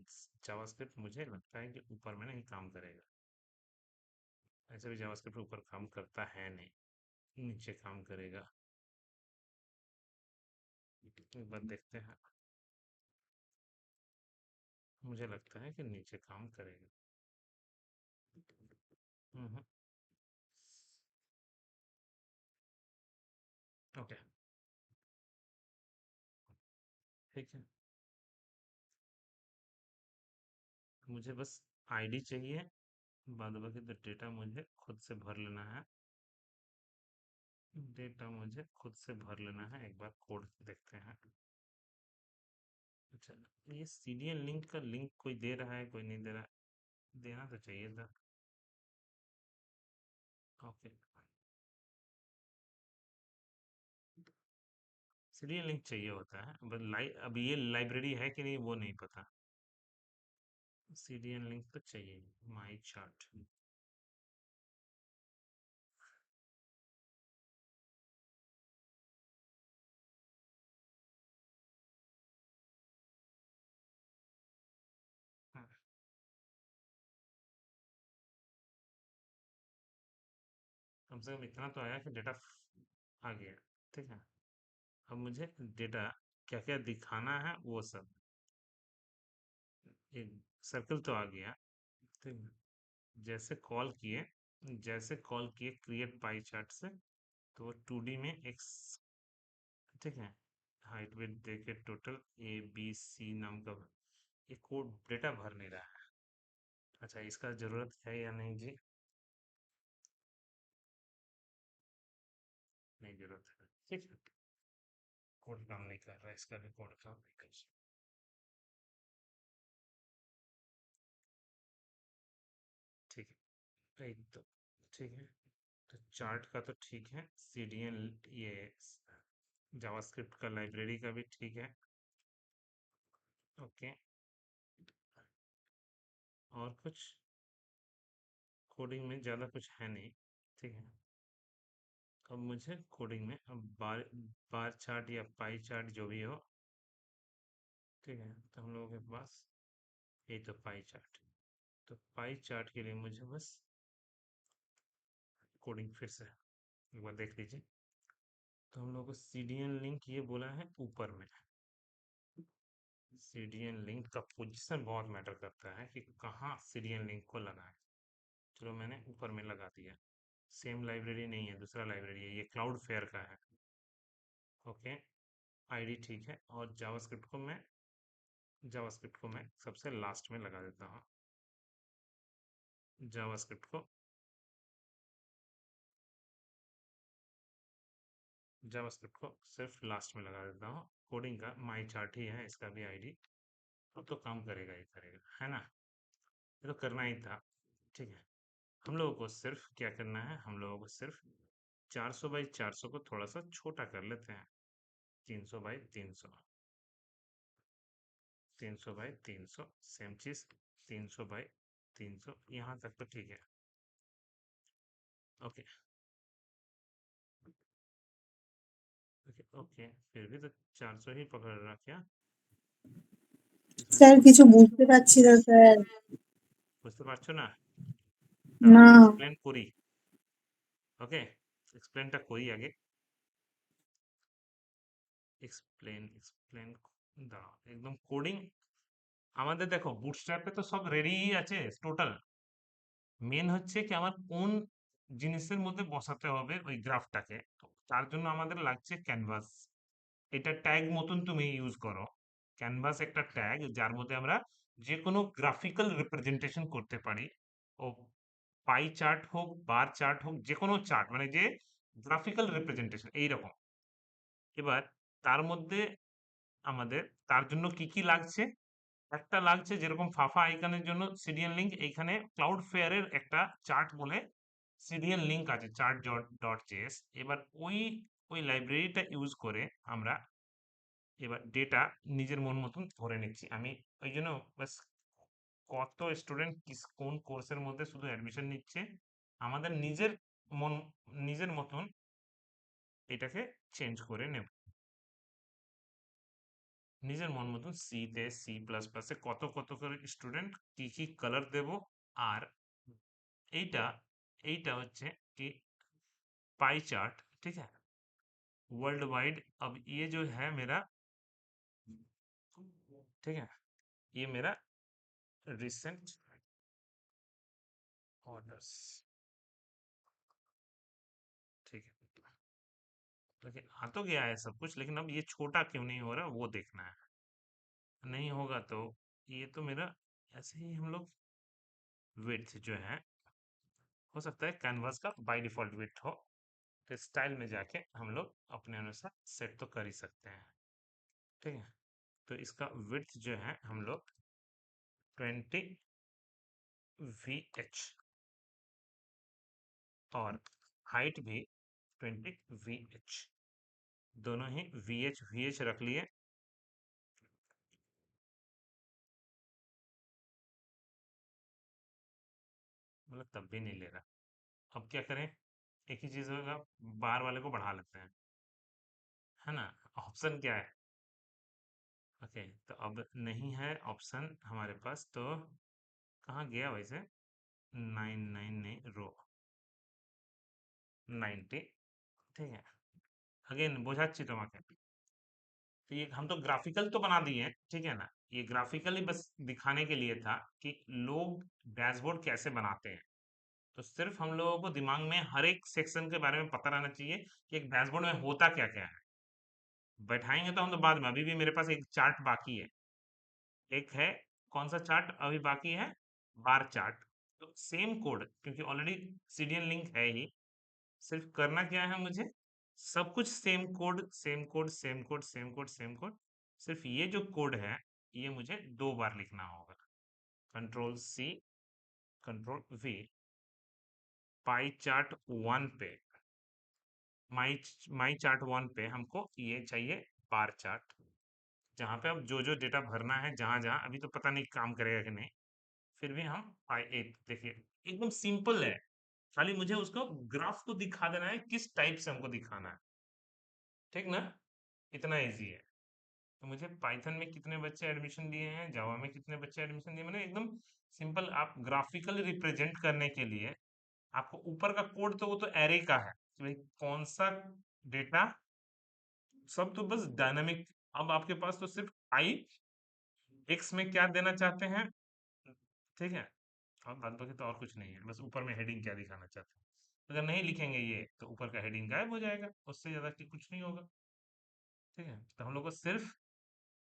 जावास्क्रिप्ट मुझे लगता है कि ऊपर में नहीं काम करेगा। ऐसे भी जावास्क्रिप्ट ऊपर काम करता है नहीं, नीचे काम करेगा। एक बार देखते हैं, मुझे लगता है कि नीचे काम करेगा। हम्म, ओके, ठीक है। मुझे बस आईडी चाहिए, बाद बाकी तो डेटा मुझे खुद से भर लेना है। डेटा मुझे खुद से भर लेना है। एक बार कोड देखते हैं। अच्छा, ये सीरियल लिंक का लिंक कोई दे रहा है कोई नहीं दे रहा है, देना तो चाहिए था। ओके, सीरियल लिंक चाहिए होता है, अब ये लाइब्रेरी है कि नहीं वो नहीं पता। सीरियल लिंक तो चाहिए। माई चार्ट। कम से कम इतना तो आया कि डेटा आ गया। ठीक है, अब मुझे डेटा क्या क्या दिखाना है वो सब, एक सर्कल तो आ गया। ठीक है, जैसे कॉल किए क्रिएट पाई चार्ट से, तो वो 2D में एक्स। ठीक है, हाइट विड्थ देके टोटल ABC नाम का ये कोड डेटा भर नहीं रहा है। अच्छा, इसका जरूरत है या नहीं जी? नहीं जरूरत है। ठीक है, कोड काम नहीं कर रहा है, इसका भी कोड काम नहीं कर रहा। ठीक है, एक तो ठीक है, तो चार्ट का तो ठीक है, CDN ये जावास्क्रिप्ट का लाइब्रेरी का भी ठीक है। ओके, और कुछ कोडिंग में ज़्यादा कुछ है नहीं। ठीक है, अब मुझे कोडिंग में अब बार चार्ट या पाई चार्ट जो भी हो। ठीक है, तो हम लोगों के पास ये तो पाई चार्ट, तो पाई चार्ट के लिए मुझे बस कोडिंग फिर से एक बार देख लीजिए। तो हम लोगों को सीडीएन लिंक ये बोला है ऊपर में। सीडीएन लिंक का पोजीशन बहुत मैटर करता है कि कहाँ सीडीएन लिंक को लगाएं। चलो मैंने ऊपर में लगा दिया। सेम लाइब्रेरी नहीं है, दूसरा लाइब्रेरी है, ये क्लाउड फेयर का है। ओके, आईडी ठीक है, और जावास्क्रिप्ट को मैं सबसे लास्ट में लगा देता हूँ। जावास्क्रिप्ट को जावास्क्रिप्ट को सिर्फ लास्ट में लगा देता हूँ। कोडिंग का माई चार्ट ही है, इसका भी आईडी। अब तो काम करेगा ही करेगा, है ना? ये तो करना ही था। ठीक है, हम लोगों को सिर्फ क्या करना है, हम लोगों को सिर्फ 400 बाई 400 को थोड़ा सा छोटा कर लेते हैं। 300 बाई 300, 300 बाई 300, सेम चीज। 300 बाई 300, यहाँ तक तो ठीक है। ओके ओके ओके, फिर भी तो 400 ही पकड़ रहा क्या? इसमें স্যার कोई কিছু বুঝতে পারছি না স্যার। বুঝতে পারছো না? দাঁড়াও না। আমি এক্সপ্লেন করি। ওকে, এক্সপ্লেনটা করি আগে। এক্সপ্লেন দাঁড়াও, একদম কোডিং আমাদের দেখো বুটস্ট্র্যাপে তো সব রেডিই আছে টোটাল। মেন হচ্ছে কি আমার কোন জিনিসের মধ্যে বসাতে হবে ওই গ্রাফটাকে, তো তার জন্য আমাদের লাগছে ক্যানভাস। এটা ট্যাগ মতন তুমি ইউজ করো। ক্যানভাস একটা ট্যাগ যার মধ্যে আমরা যে কোনো গ্রাফিক্যাল রিপ্রেজেন্টেশন করতে পারি। ও পাই চার্ট হোক, বার চার্ট হোক, যে কোনো চার্ট মানে যে গ্রাফিক্যাল রিপ্রেজেন্টেশন এইরকম। এবার তার মধ্যে আমাদের তার জন্য কি কি লাগছে, একটা লাগছে যেরকম ফাফা আইকনের জন্য সিডিএন লিংক, এইখানে ক্লাউড ফেয়ারের একটা চার্ট বলে সিডিএন লিংক আছে, চার্ট ডট জেএস। এবার ওই লাইব্রেরিটা ইউজ করে আমরা এবার ডেটা নিজের মন মতন ধরে নিচ্ছি। আমি ওই জন্য বাস কত স্টুডেন্ট কোন কোর্সের মধ্যে শুধু অ্যাডমিশন নিচ্ছে, আমাদের মন নিজের মতন এটাকে চেঞ্জ করে নেব। নিজের মন মতন সিতে, C++-এ কত কত করে স্টুডেন্ট কি কি কালার দেব। আর এইটা এইটা হচ্ছে कि पाई चार्ट। ठीक है, वर्ल्ड वाइड। अब ये जो है मेरा, ठीक है, ये मेरा रिसेंट ऑर्डर्स। ठीक है, देखिए आ तो गया है सब कुछ, लेकिन अब ये छोटा क्यों नहीं हो रहा वो देखना है। नहीं होगा तो ये तो मेरा ऐसे ही हम लोग विड्थ जो है, हो सकता है कैनवास का बाय डिफॉल्ट विड्थ हो, तो स्टाइल में जाके हम लोग अपने अनुसार सेट तो कर ही सकते हैं। ठीक है, तो इसका विड्थ जो है हम लोग 20 VH, और हाइट भी 20 VH। दोनों ही VH रख लिए। मतलब तब भी नहीं ले रहा। अब क्या करें? एक ही चीज होगा, बार वाले को बढ़ा लेते हैं, है ना? ऑप्शन क्या है? ओके, तो अब नहीं है ऑप्शन हमारे पास, तो कहाँ गया वैसे? 99 नहीं, रो 90। ठीक है, अगेन বোझाচ্ছি তোমাকে। तो ये हम तो ग्राफिकल तो बना दिए हैं, ठीक है ना? ये ग्राफिकली बस दिखाने के लिए था कि लोग डैशबोर्ड कैसे बनाते हैं। तो सिर्फ हम लोगों को दिमाग में हर एक सेक्शन के बारे में पता रहना चाहिए कि एक डैशबोर्ड में होता क्या क्या है। बैठाएंगे तो हम तो बाद में, अभी भी मेरे पास एक चार्ट बाकी है। एक है, कौन सा चार्ट अभी बाकी है? Bar chart. तो सेम कोड, क्योंकि ऑलरेडी सीडीएन लिंक है ही, सिर्फ करना क्या है मुझे? सब कुछ same code, same code, same code, same code, same code. सिर्फ ये जो कोड है, ये मुझे 2 बार लिखना होगा। Ctrl+C, Ctrl+V। पाई चार्ट 1 पे, माई माई चार्ट 1 पे हमको ये चाहिए बार चार्ट, जहाँ पे अब जो जो डेटा भरना है, जहाँ जहाँ, अभी तो पता नहीं काम करेगा कि नहीं, फिर भी हम पाई 8 देखिए, एकदम सिंपल है। खाली मुझे उसको ग्राफ को दिखा देना है, किस टाइप से हमको दिखाना है। ठीक ना? इतना इजी है। तो मुझे पाइथन में कितने बच्चे एडमिशन लिए हैं, जावा में कितने बच्चे एडमिशन दिए, मैंने एकदम सिंपल, आप ग्राफिकली रिप्रेजेंट करने के लिए आपको ऊपर का कोड तो वो तो एरे का है कि भाई कौन सा डेटा, सब तो बस डायनामिक। अब आपके पास तो सिर्फ आई एक्स में क्या देना चाहते हैं, ठीक है, और बाद बाकी तो और कुछ नहीं है, बस ऊपर में हेडिंग क्या दिखाना चाहते हैं। अगर नहीं लिखेंगे ये, तो ऊपर का हेडिंग गायब हो जाएगा, उससे ज्यादा कि कुछ नहीं होगा। ठीक है, तो हम लोग को सिर्फ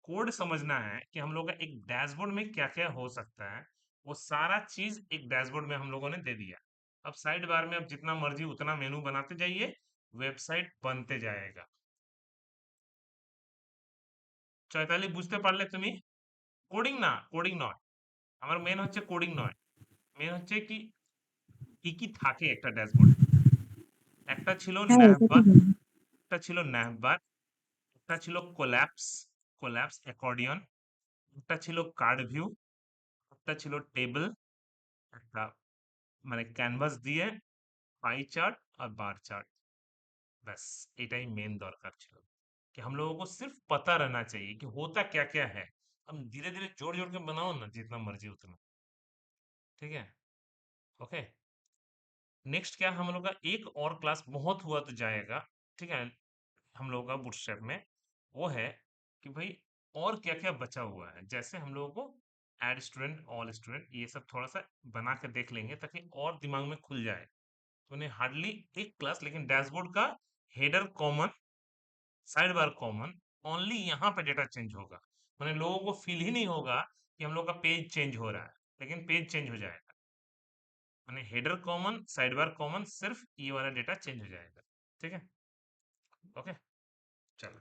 कोड समझना है कि हम लोग का एक डैशबोर्ड में क्या क्या हो सकता है। वो सारा चीज एक डैशबोर्ड में हम लोगों ने दे दिया। अब साइड बार में अब जितना मर्जी उतना मेनू बनाते जाइए, वेबसाइट बनते जाएगा। চৈতালি বুঝতে পারলে তুমি? কোডিং না, কোডিং নয়, আমার মেন হচ্ছে কোডিং নয়, মেন হচ্ছে কি কি কি থাকে একটা ড্যাশবোর্ডে। একটা ছিল হ্যাঁ ওটা তো ন্যাভবার, জানি। একটা ছিল ন্যাভবার, একটা ছিল কোল্যাপস, কোল্যাপস অ্যাকর্ডিয়ন, একটা ছিল কার্ড ভিউ, একটা ছিল টেবল, একটা মানে ক্যানভাস দিয়ে পাই চাर्ट और बार चार्ट। बस एटाई मेन दरकार ছিল कि हम लोगों को सिर्फ पता रहना चाहिए कि होता क्या क्या है। हम धीरे धीरे जोड़ जोड़ के बनाओ ना, जितना मर्जी उतना। ठीक है, ओके। नेक्स्ट क्या, हम लोग का एक और क्लास बहुत हुआ तो जाएगा, ठीक है, हम लोगों का बूटस्ट्रैप में, वो है कि भाई और क्या क्या बचा हुआ है। जैसे हम लोगों को ऐड स्टूडेंट, ऑल स्टूडेंट, ये सब थोड़ा सा बना के देख लेंगे ताकि और दिमाग में खुल जाए। तो उन्हें हार्डली एक क्लास, लेकिन डैशबोर्ड का header common, side bar common, only यहाँ पे डेटा चेंज होगा। मैंने लोगों को फील ही नहीं होगा कि हम लोग का पेज चेंज हो रहा है, लेकिन पेज चेंज हो जाएगा। मैंने header common, side bar common, सिर्फ ये वाला डेटा चेंज हो जाएगा। ठीक है, ओके, चलो।